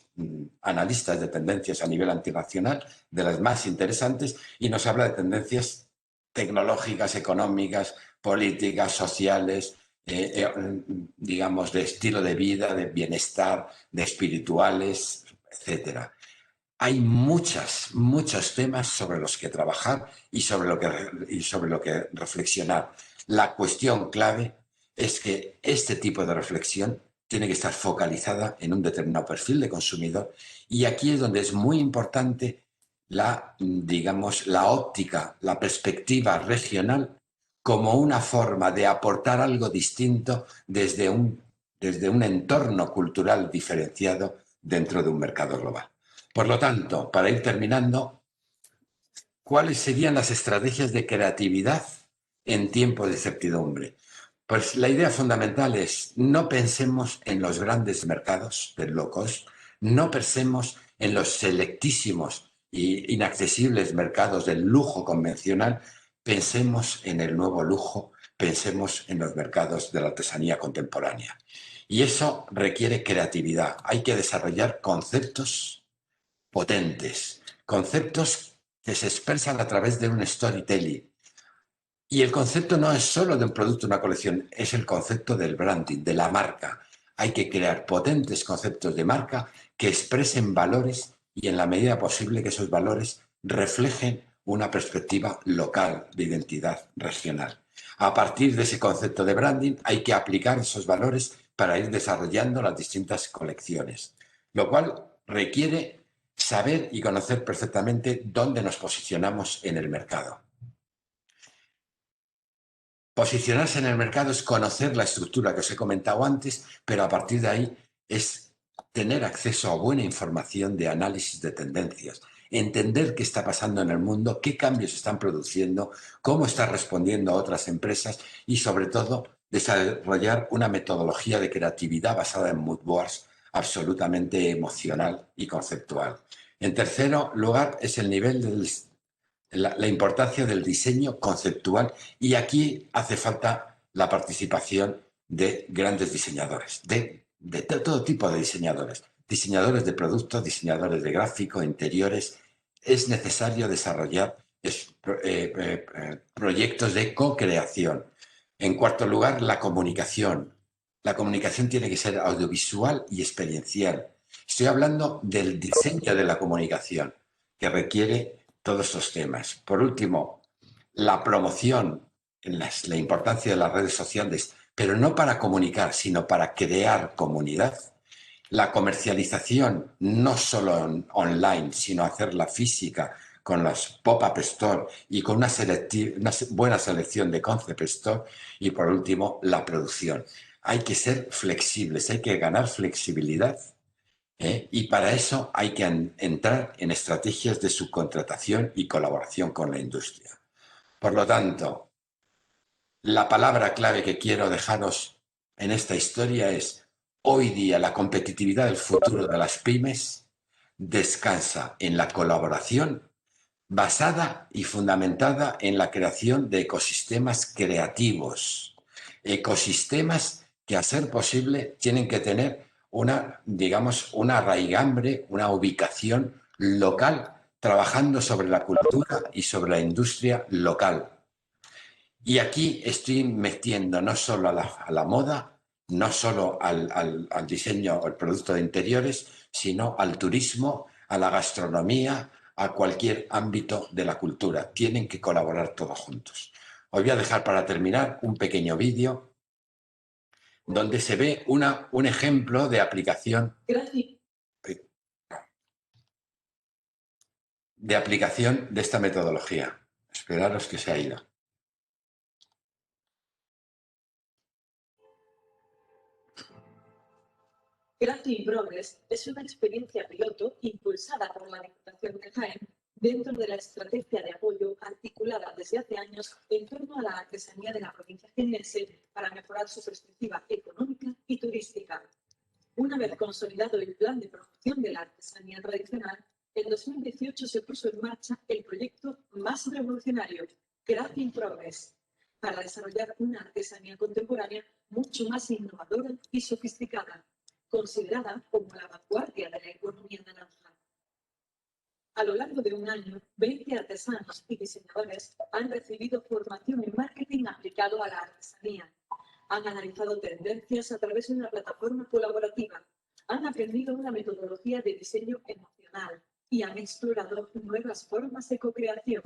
analistas de tendencias a nivel internacional, de las más interesantes, y nos habla de tendencias tecnológicas, económicas, políticas, sociales, digamos, de estilo de vida, de bienestar, de espirituales, etc. Hay muchos temas sobre los que trabajar y sobre lo que reflexionar. La cuestión clave es que este tipo de reflexión tiene que estar focalizada en un determinado perfil de consumidor, y aquí es donde es muy importante digamos, la óptica, la perspectiva regional como una forma de aportar algo distinto desde un entorno cultural diferenciado dentro de un mercado global. Por lo tanto, para ir terminando, ¿cuáles serían las estrategias de creatividad en tiempos de incertidumbre? Pues la idea fundamental es: no pensemos en los grandes mercados del low cost, no pensemos en los selectísimos e inaccesibles mercados del lujo convencional, pensemos en el nuevo lujo, pensemos en los mercados de la artesanía contemporánea. Y eso requiere creatividad. Hay que desarrollar conceptos potentes, conceptos que se expresan a través de un storytelling. Y el concepto no es solo de un producto, una colección, es el concepto del branding, de la marca. Hay que crear potentes conceptos de marca que expresen valores, y en la medida posible que esos valores reflejen una perspectiva local de identidad regional. A partir de ese concepto de branding hay que aplicar esos valores para ir desarrollando las distintas colecciones, lo cual requiere saber y conocer perfectamente dónde nos posicionamos en el mercado. Posicionarse en el mercado es conocer la estructura que os he comentado antes, pero a partir de ahí es tener acceso a buena información de análisis de tendencias, entender qué está pasando en el mundo, qué cambios se están produciendo, cómo está respondiendo a otras empresas, y sobre todo desarrollar una metodología de creatividad basada en mood boards absolutamente emocional y conceptual. En tercer lugar es el nivel la importancia del diseño conceptual, y aquí hace falta la participación de grandes diseñadores, de todo tipo de diseñadores de productos, diseñadores de gráfico, interiores. Es necesario desarrollar proyectos de co-creación. En cuarto lugar, la comunicación. La comunicación tiene que ser audiovisual y experiencial. Estoy hablando del diseño de la comunicación, que requiere todos estos temas. Por último, la promoción, la importancia de las redes sociales, pero no para comunicar, sino para crear comunidad. La comercialización, no solo online, sino hacerla física, con los pop-up store y con una buena selección de concept store. Y por último, la producción. Hay que ser flexibles, hay que ganar flexibilidad. Y para eso hay que entrar en estrategias de subcontratación y colaboración con la industria. Por lo tanto, la palabra clave que quiero dejaros en esta historia es: hoy día la competitividad del futuro de las pymes descansa en la colaboración basada y fundamentada en la creación de ecosistemas creativos, ecosistemas que, a ser posible, tienen que tener digamos, una raigambre, una ubicación local, trabajando sobre la cultura y sobre la industria local. Y aquí estoy metiendo no solo a la moda, no solo al diseño o el producto de interiores, sino al turismo, a la gastronomía, a cualquier ámbito de la cultura. Tienen que colaborar todos juntos. Os voy a dejar para terminar un pequeño vídeo donde se ve un ejemplo de aplicación de esta metodología. Esperaros que se ha ido. Crafting Progress es una experiencia piloto impulsada por la Diputación de Jaén dentro de la estrategia de apoyo articulada desde hace años en torno a la artesanía de la provincia jiennense para mejorar su perspectiva económica y turística. Una vez consolidado el plan de promoción de la artesanía tradicional, en 2018 se puso en marcha el proyecto más revolucionario, Crafting Progress, para desarrollar una artesanía contemporánea mucho más innovadora y sofisticada, considerada como la vanguardia de la economía naranja. A lo largo de un año, 20 artesanos y diseñadores han recibido formación en marketing aplicado a la artesanía. Han analizado tendencias a través de una plataforma colaborativa. Han aprendido una metodología de diseño emocional y han explorado nuevas formas de co-creación.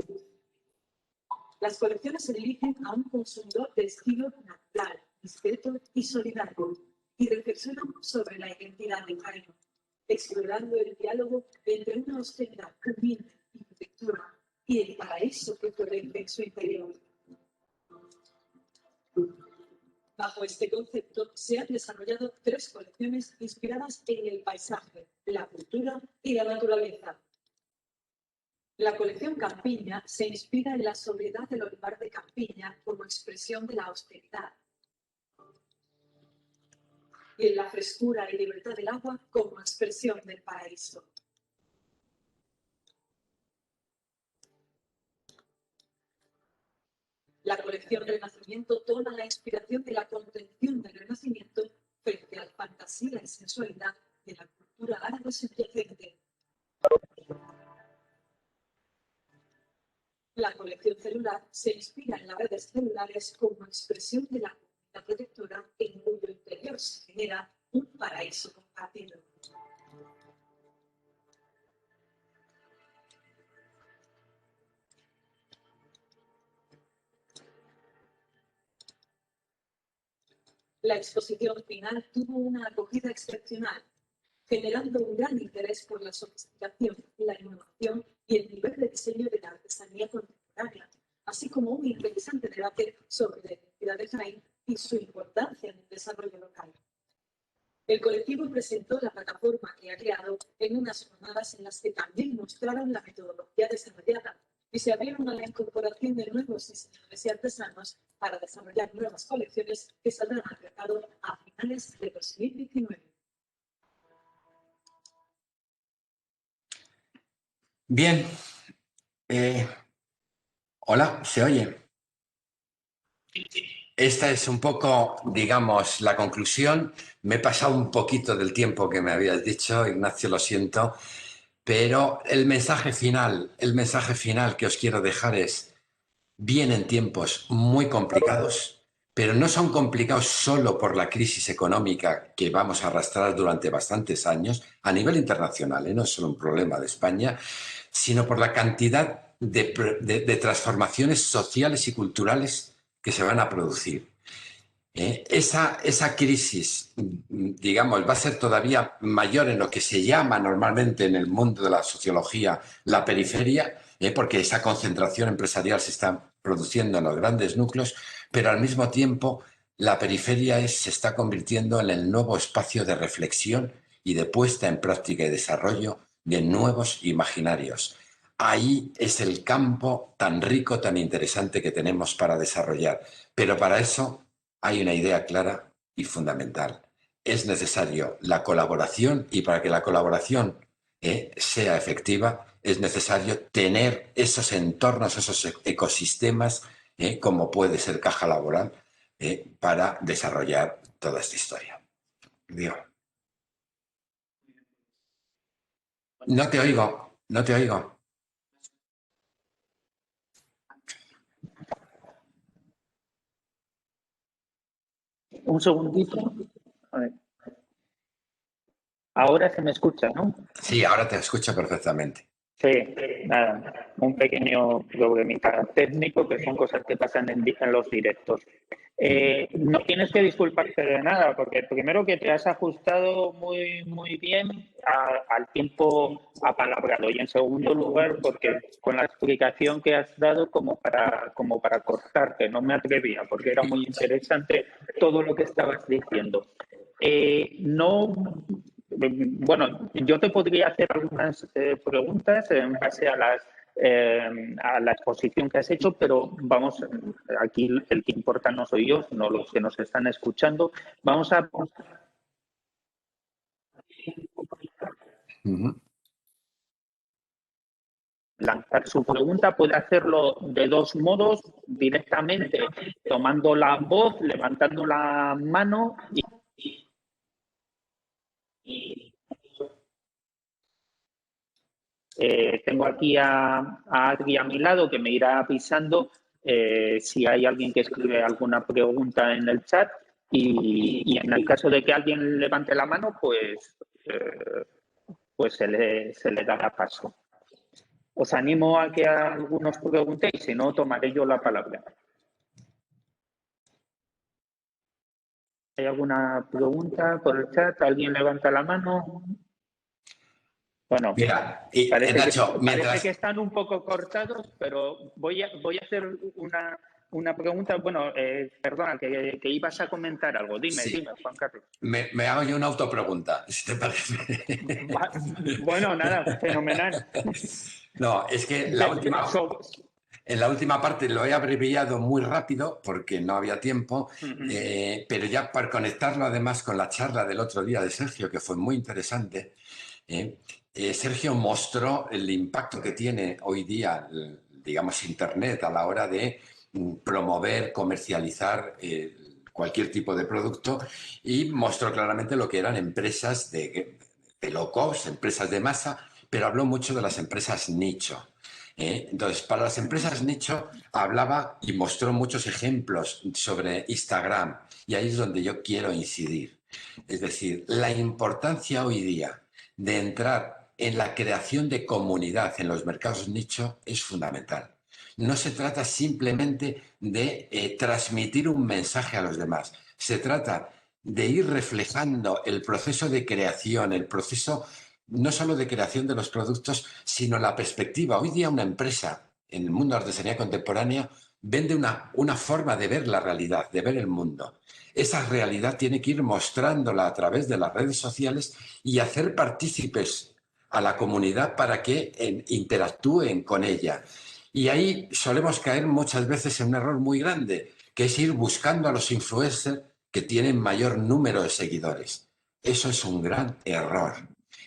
Las colecciones se dirigen a un consumidor de estilo natural, discreto y solidario, y reflexionan sobre la identidad de Jaén, explorando el diálogo entre una austeridad humilde y protectora y el paraíso que florece en su interior. Bajo este concepto se han desarrollado 3 colecciones inspiradas en el paisaje, la cultura y la naturaleza. La colección Campiña se inspira en la sobriedad del olivar de Campiña como expresión de la austeridad y en la frescura y libertad del agua como expresión del paraíso. La colección Renacimiento toma la inspiración de la contención del Renacimiento frente a la fantasía y sensualidad de la cultura árabe subyacente. La colección celular se inspira en las redes celulares como expresión de la comunidad protectora en cuyo interior se genera un paraíso compartido. La exposición final tuvo una acogida excepcional, generando un gran interés por la sofisticación, la innovación y el nivel de diseño de la artesanía contemporánea, así como un interesante debate sobre la identidad de Jaén y su importancia en el desarrollo local. El colectivo presentó la plataforma que ha creado en unas jornadas en las que también mostraron la metodología desarrollada y se abrieron a la incorporación de nuevos diseñadores y artesanos para desarrollar nuevas colecciones que saldrán al mercado a finales de 2019. Bien. Hola, ¿se oye? Esta es un poco, digamos, la conclusión. Me he pasado un poquito del tiempo que me habías dicho, Ignacio, lo siento, pero el mensaje final que os quiero dejar es: vienen tiempos muy complicados, pero no son complicados solo por la crisis económica que vamos a arrastrar durante bastantes años a nivel internacional, no es solo un problema de España, sino por la cantidad de transformaciones sociales y culturales que se van a producir. Esa crisis, digamos, va a ser todavía mayor en lo que se llama normalmente en el mundo de la sociología la periferia, porque esa concentración empresarial se está produciendo en los grandes núcleos, pero al mismo tiempo la periferia se está convirtiendo en el nuevo espacio de reflexión y de puesta en práctica y desarrollo de nuevos imaginarios. Ahí es el campo tan rico, tan interesante que tenemos para desarrollar, pero para eso hay una idea clara y fundamental. Es necesario la colaboración, y para que la colaboración sea efectiva es necesario tener esos entornos, esos ecosistemas, como puede ser Caja Laboral, para desarrollar toda esta historia. Digo. No te oigo, no te oigo. Un segundito. A ver. Ahora se me escucha, ¿no? Sí, ahora te escucho perfectamente. Sí, nada, un pequeño problemita técnico que son cosas que pasan en los directos. No tienes que disculparte de nada, porque primero que te has ajustado muy bien al tiempo apalabrado y en segundo lugar porque con la explicación que has dado como para cortarte, no me atrevía porque era muy interesante todo lo que estabas diciendo. No, bueno, yo te podría hacer algunas preguntas en base a la exposición que has hecho, pero vamos, aquí el que importa no soy yo, sino los que nos están escuchando. Vamos a lanzar su pregunta. Puede hacerlo de dos modos, directamente tomando la voz, levantando la mano y tengo aquí a Adri a mi lado que me irá avisando si hay alguien que escribe alguna pregunta en el chat y en el caso de que alguien levante la mano, pues se le dará paso. Os animo a que algunos preguntéis, si no, tomaré yo la palabra. ¿Hay alguna pregunta por el chat? ¿Alguien levanta la mano? Bueno, Mira, parece mientras... que están un poco cortados, pero voy a hacer una pregunta. Bueno, perdona, que ibas a comentar algo. Dime, Sí, Juan Carlos. me hago yo una autopregunta, si te parece. Bueno, nada, fenomenal. No, es que en la última parte lo he abreviado muy rápido porque no había tiempo, pero ya para conectarlo además con la charla del otro día de Sergio, que fue muy interesante, Sergio mostró el impacto que tiene hoy día, digamos, Internet a la hora de promover, comercializar cualquier tipo de producto y mostró claramente lo que eran empresas de low cost, empresas de masa, pero habló mucho de las empresas nicho. Entonces, para las empresas nicho hablaba y mostró muchos ejemplos sobre Instagram y ahí es donde yo quiero incidir. Es decir, la importancia hoy día de entrar en la creación de comunidad en los mercados nicho es fundamental. No se trata simplemente de transmitir un mensaje a los demás, se trata de ir reflejando el proceso de creación, el proceso no solo de creación de los productos, sino la perspectiva. Hoy día una empresa en el mundo de artesanía contemporánea vende una forma de ver la realidad, de ver el mundo. Esa realidad tiene que ir mostrándola a través de las redes sociales y hacer partícipes a la comunidad para que interactúen con ella. Y ahí solemos caer muchas veces en un error muy grande, que es ir buscando a los influencers que tienen mayor número de seguidores. Eso es un gran error.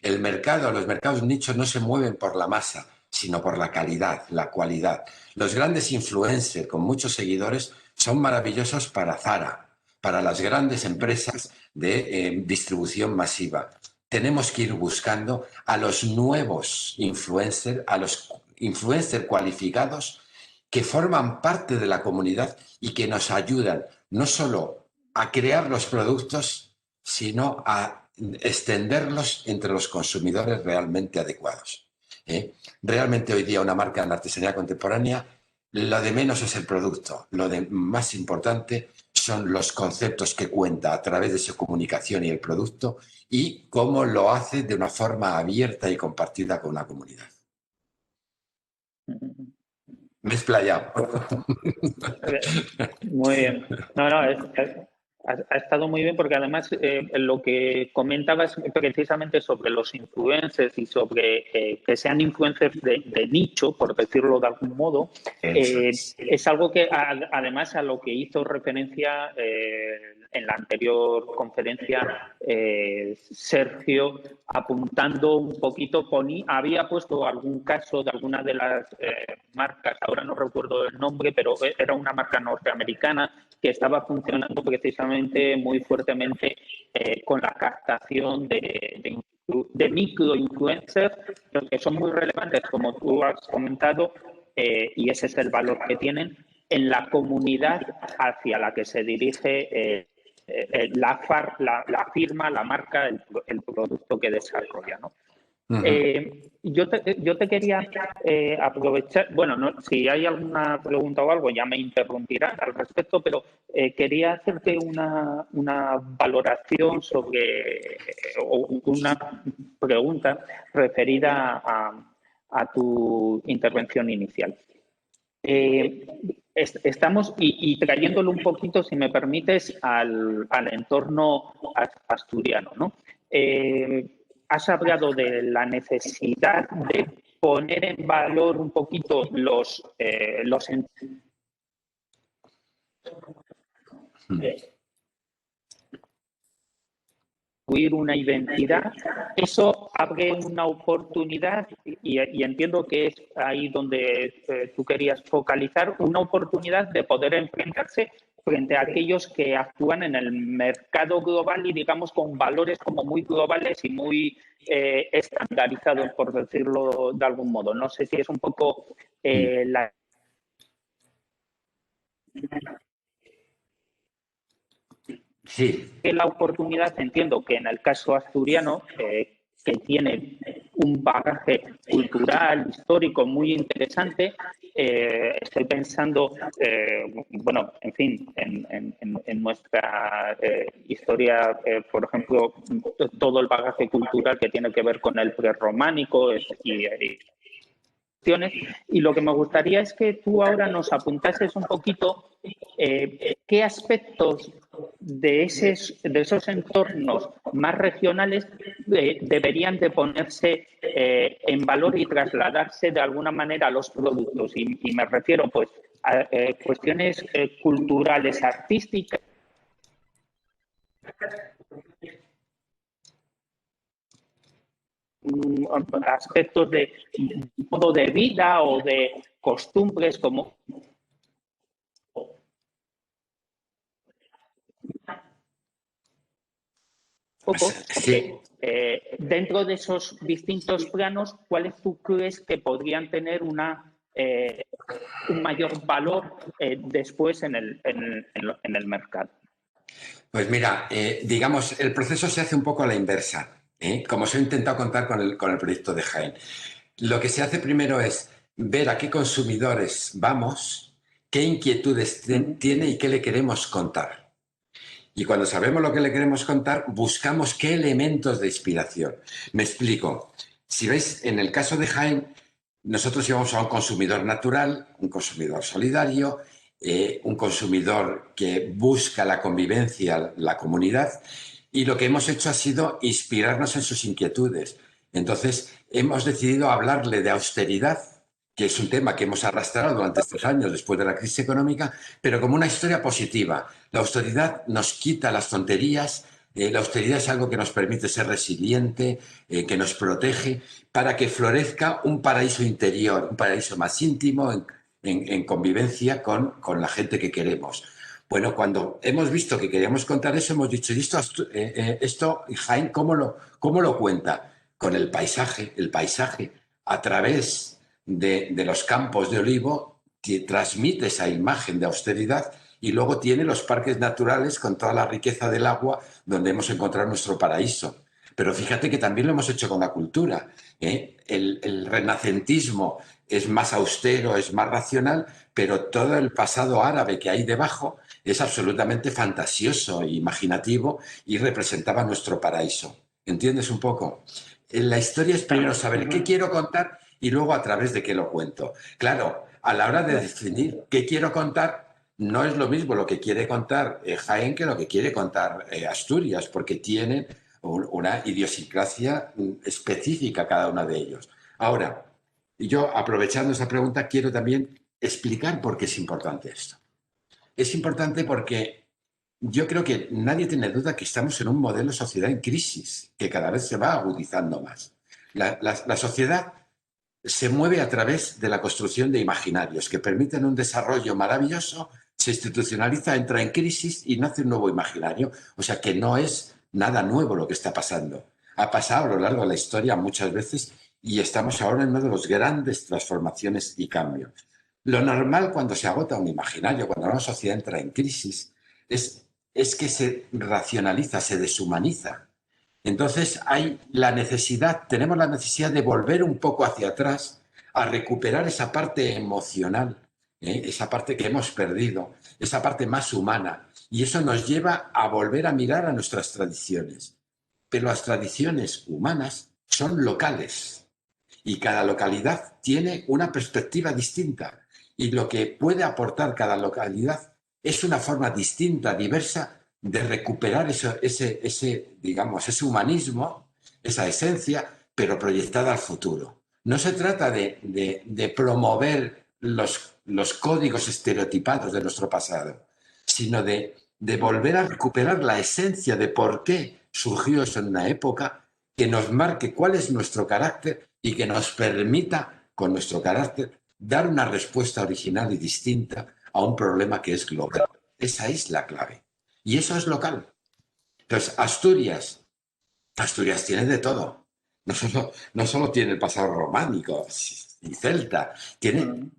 El mercado, los mercados nichos no se mueven por la masa, sino por la calidad, la cualidad. Los grandes influencers con muchos seguidores son maravillosos para Zara, para las grandes empresas de distribución masiva. Tenemos que ir buscando a los nuevos influencers, a los influencers cualificados que forman parte de la comunidad y que nos ayudan no solo a crear los productos, sino a extenderlos entre los consumidores realmente adecuados. Realmente hoy día una marca en artesanía contemporánea, lo de menos es el producto, lo de más importante son los conceptos que cuenta a través de su comunicación y el producto y cómo lo hace de una forma abierta y compartida con la comunidad. Me he explayado. Muy bien. No, ha estado muy bien porque además lo que comentabas precisamente sobre los influencers y sobre que sean influencers de nicho, por decirlo de algún modo, es algo que además a lo que hizo referencia en la anterior conferencia Sergio apuntando un poquito, había puesto algún caso de alguna de las marcas, ahora no recuerdo el nombre, pero era una marca norteamericana que estaba funcionando precisamente muy fuertemente con la captación de microinfluencers, que son muy relevantes, como tú has comentado, y ese es el valor que tienen en la comunidad hacia la que se dirige la firma, la marca, el producto que desarrolla, ¿no? Yo te quería aprovechar, bueno, no, si hay alguna pregunta o algo ya me interrumpirán al respecto, pero quería hacerte una valoración sobre, o una pregunta referida a tu intervención inicial. Estamos, y trayéndolo un poquito, si me permites, al entorno asturiano, ¿no? Has hablado de la necesidad de poner en valor un poquito los una identidad, eso abre una oportunidad y entiendo que es ahí donde tú querías focalizar, una oportunidad de poder enfrentarse frente a aquellos que actúan en el mercado global y digamos con valores como muy globales y muy estandarizados, por decirlo de algún modo. No sé si es un poco la... Sí. La oportunidad, entiendo que en el caso asturiano, que tiene un bagaje cultural, histórico muy interesante, estoy pensando, bueno, en fin, en nuestra historia, por ejemplo, todo el bagaje cultural que tiene que ver con el prerrománico y lo que me gustaría es que tú ahora nos apuntases un poquito qué aspectos de esos entornos más regionales deberían de ponerse en valor y trasladarse de alguna manera a los productos. Y me refiero pues a cuestiones culturales, artísticas, aspectos de modo de vida o de costumbres como Sí. Dentro de esos distintos planos, ¿cuáles tú crees que podrían tener un mayor valor después en el mercado? Pues mira, digamos, el proceso se hace un poco a la inversa, como os he intentado contar con el proyecto de Jaén. Lo que se hace primero es ver a qué consumidores vamos, qué inquietudes tiene y qué le queremos contar. Y cuando sabemos lo que le queremos contar, buscamos qué elementos de inspiración. Me explico. Si veis, en el caso de Jaén, nosotros íbamos a un consumidor natural, un consumidor solidario, un consumidor que busca la convivencia, la comunidad, y lo que hemos hecho ha sido inspirarnos en sus inquietudes. Entonces, hemos decidido hablarle de austeridad, que es un tema que hemos arrastrado durante estos años después de la crisis económica, pero como una historia positiva. La austeridad nos quita las tonterías, la austeridad es algo que nos permite ser resiliente, que nos protege, para que florezca un paraíso interior, un paraíso más íntimo en convivencia con la gente que queremos. Bueno, cuando hemos visto que queríamos contar eso, hemos dicho, ¿y esto Jaén, cómo lo cuenta? Con el paisaje a través de los campos de olivo, que transmite esa imagen de austeridad y luego tiene los parques naturales con toda la riqueza del agua donde hemos encontrado nuestro paraíso. Pero fíjate que también lo hemos hecho con la cultura. El renacentismo es más austero, es más racional, pero todo el pasado árabe que hay debajo es absolutamente fantasioso e imaginativo y representaba nuestro paraíso. ¿Entiendes un poco? La historia es primero saber qué quiero contar y luego a través de qué lo cuento. Claro, a la hora de definir qué quiero contar, no es lo mismo lo que quiere contar Jaén que lo que quiere contar Asturias, porque tienen una idiosincrasia específica cada uno de ellos. Ahora, yo aprovechando esa pregunta quiero también explicar por qué es importante esto. Es importante porque yo creo que nadie tiene duda que estamos en un modelo de sociedad en crisis, que cada vez se va agudizando más. La sociedad se mueve a través de la construcción de imaginarios que permiten un desarrollo maravilloso, se institucionaliza, entra en crisis y nace un nuevo imaginario. O sea que no es nada nuevo lo que está pasando. Ha pasado a lo largo de la historia muchas veces y estamos ahora en una de las grandes transformaciones y cambios. Lo normal cuando se agota un imaginario, cuando una sociedad entra en crisis, es que se racionaliza, se deshumaniza. Entonces tenemos la necesidad de volver un poco hacia atrás a recuperar esa parte emocional, esa parte que hemos perdido, esa parte más humana. Y eso nos lleva a volver a mirar a nuestras tradiciones. Pero las tradiciones humanas son locales y cada localidad tiene una perspectiva distinta. Y lo que puede aportar cada localidad es una forma distinta, diversa, de recuperar digamos, ese humanismo, esa esencia, pero proyectada al futuro. No se trata de promover los códigos estereotipados de nuestro pasado, sino de volver a recuperar la esencia de por qué surgió eso en una época, que nos marque cuál es nuestro carácter y que nos permita, con nuestro carácter, dar una respuesta original y distinta a un problema que es global. Esa es la clave. Y eso es local. Entonces, Asturias tiene de todo. No solo tiene el pasado románico y celta, tiene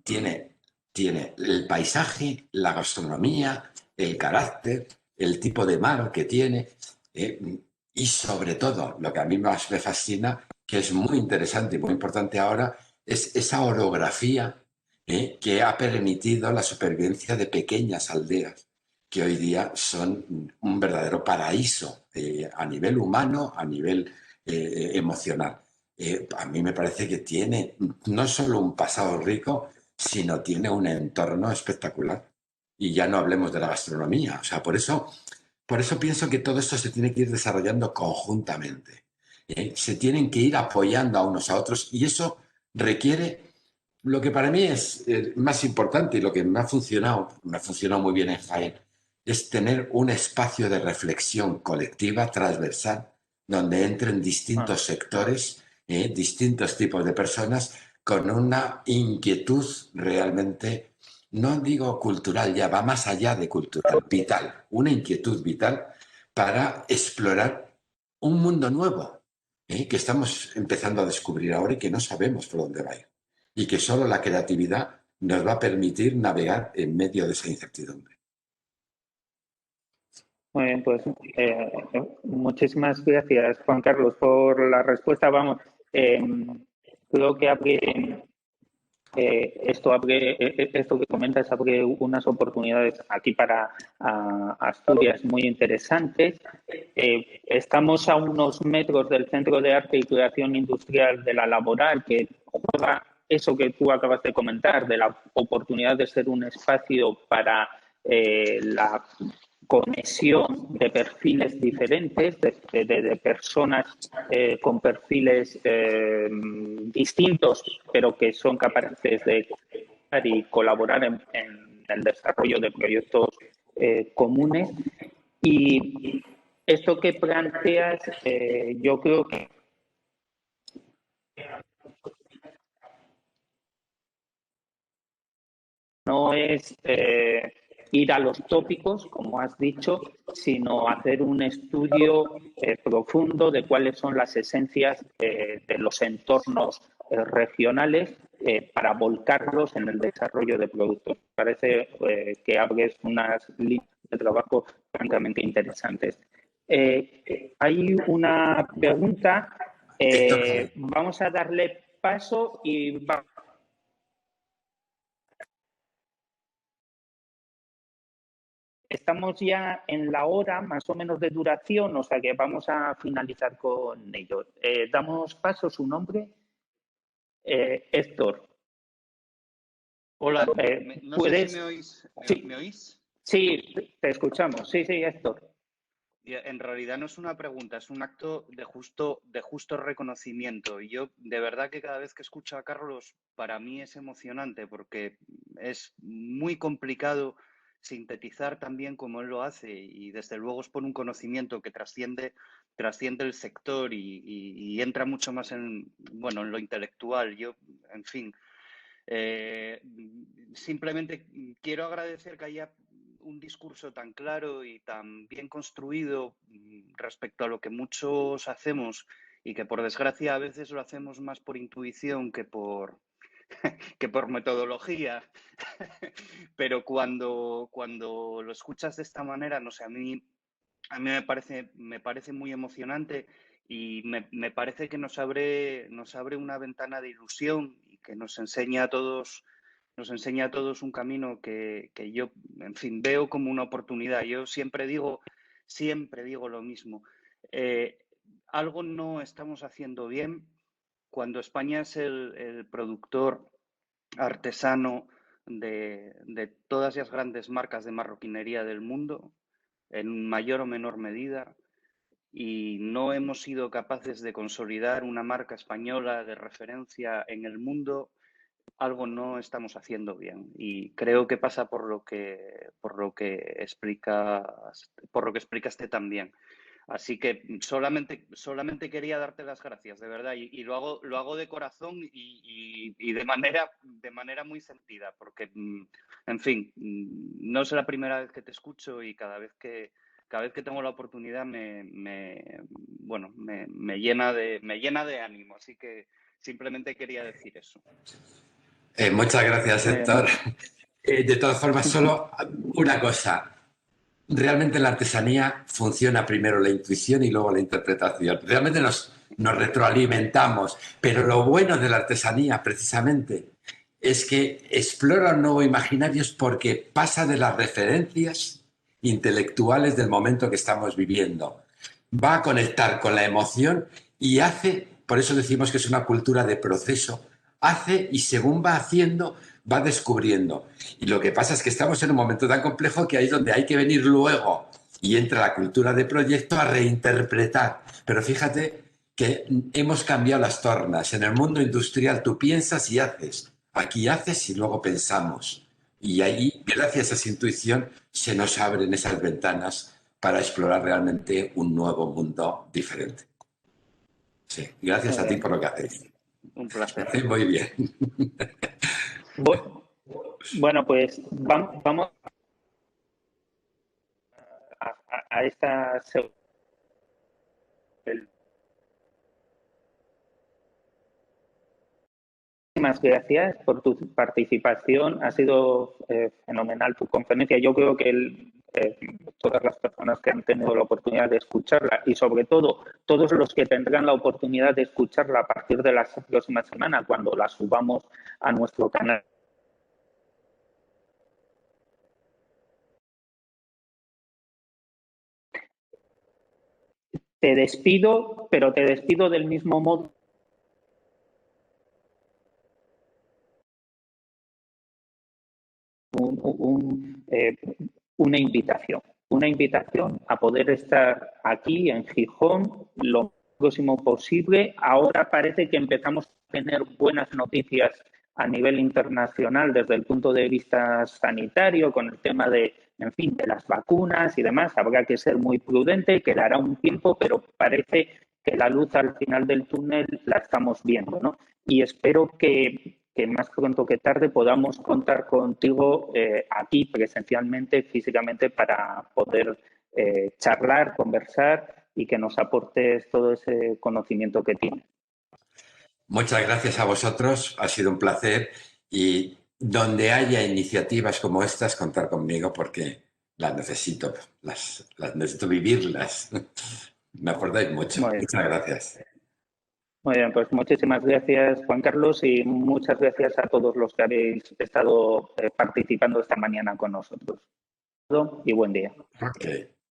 el paisaje, la gastronomía, el carácter, el tipo de mar que tiene, y sobre todo, lo que a mí más me fascina, que es muy interesante y muy importante ahora, es esa orografía que ha permitido la supervivencia de pequeñas aldeas que hoy día son un verdadero paraíso a nivel humano, a nivel emocional. A mí me parece que tiene no solo un pasado rico, sino tiene un entorno espectacular. Y ya no hablemos de la gastronomía. O sea, por eso pienso que todo esto se tiene que ir desarrollando conjuntamente. Se tienen que ir apoyando a unos a otros y eso requiere lo que para mí es más importante y lo que me ha funcionado muy bien en Jaén, es tener un espacio de reflexión colectiva, transversal, donde entren distintos sectores, distintos tipos de personas con una inquietud realmente, no digo cultural, ya va más allá de cultural, vital, una inquietud vital para explorar un mundo nuevo, que estamos empezando a descubrir ahora y que no sabemos por dónde va a ir. Y que solo la creatividad nos va a permitir navegar en medio de esa incertidumbre. Muy bien, pues muchísimas gracias, Juan Carlos, por la respuesta. Vamos, creo que esto que comentas abre unas oportunidades aquí para Asturias muy interesantes. Estamos a unos metros del Centro de Arte y Creación Industrial de la Laboral, que juega eso que tú acabas de comentar, de la oportunidad de ser un espacio para la conexión de perfiles diferentes, de personas con perfiles distintos, pero que son capaces de colaborar en el desarrollo de proyectos comunes. Y esto que planteas, yo creo que no es ir a los tópicos, como has dicho, sino hacer un estudio profundo de cuáles son las esencias de los entornos regionales para volcarlos en el desarrollo de productos. Parece que abres unas líneas de trabajo francamente interesantes. Hay una pregunta, vamos a darle paso y vamos. Estamos ya en la hora más o menos de duración, o sea que vamos a finalizar con ello. Damos paso, su nombre. Héctor. Hola, no sé si me oís. Sí. ¿Me oís? Sí, te escuchamos. Sí, Héctor. En realidad no es una pregunta, es un acto de justo reconocimiento. Y yo, de verdad que cada vez que escucho a Carlos, para mí es emocionante porque es muy complicado sintetizar también como él lo hace y desde luego es por un conocimiento que trasciende el sector y entra mucho más en lo intelectual. Yo, en fin, simplemente quiero agradecer que haya un discurso tan claro y tan bien construido respecto a lo que muchos hacemos y que por desgracia a veces lo hacemos más por intuición que por metodología. Pero cuando lo escuchas de esta manera, no sé, a mí me parece muy emocionante y me parece que nos abre una ventana de ilusión y que nos enseña a todos un camino que yo, en fin, veo como una oportunidad. Yo siempre digo lo mismo. Algo no estamos haciendo bien cuando España es el productor artesano de todas las grandes marcas de marroquinería del mundo, en mayor o menor medida, y no hemos sido capaces de consolidar una marca española de referencia en el mundo. Algo no estamos haciendo bien y creo que pasa por lo que explicaste también. Así que solamente quería darte las gracias, de verdad, y lo hago de corazón y de manera muy sentida, porque, en fin, no es la primera vez que te escucho y cada vez que tengo la oportunidad me llena de ánimo. Así que simplemente quería decir eso. Muchas gracias, Héctor. De todas formas, solo una cosa. Realmente en la artesanía funciona primero la intuición y luego la interpretación. Realmente nos retroalimentamos, pero lo bueno de la artesanía precisamente es que explora un nuevo imaginario porque pasa de las referencias intelectuales del momento que estamos viviendo. Va a conectar con la emoción y hace, por eso decimos que es una cultura de proceso, hace y según va haciendo, va descubriendo. Y lo que pasa es que estamos en un momento tan complejo que ahí es donde hay que venir luego y entra la cultura de proyecto a reinterpretar. Pero fíjate que hemos cambiado las tornas. En el mundo industrial tú piensas y haces. Aquí haces y luego pensamos. Y ahí, gracias a esa intuición, se nos abren esas ventanas para explorar realmente un nuevo mundo diferente. Sí, gracias a ti por lo que haces. Un placer. Muy bien. Bueno, pues vamos a esta Muchísimas gracias por tu participación. Ha sido fenomenal tu conferencia. Yo creo que todas las personas que han tenido la oportunidad de escucharla y sobre todo todos los que tendrán la oportunidad de escucharla a partir de la próxima semana cuando la subamos a nuestro canal. Te despido, pero te despido del mismo modo. Una invitación a poder estar aquí en Gijón lo próximo posible. Ahora parece que empezamos a tener buenas noticias a nivel internacional desde el punto de vista sanitario con el tema de las vacunas y demás. Habrá que ser muy prudente, quedará un tiempo, pero parece que la luz al final del túnel la estamos viendo, ¿no? Y espero que más pronto que tarde podamos contar contigo aquí presencialmente, físicamente, para poder charlar, conversar y que nos aportes todo ese conocimiento que tienes. Muchas gracias a vosotros, ha sido un placer y donde haya iniciativas como estas, contar conmigo porque las necesito vivirlas. Me acordáis mucho. Muchas gracias. Muy bien, pues muchísimas gracias, Juan Carlos, y muchas gracias a todos los que habéis estado participando esta mañana con nosotros. Y buen día. Okay.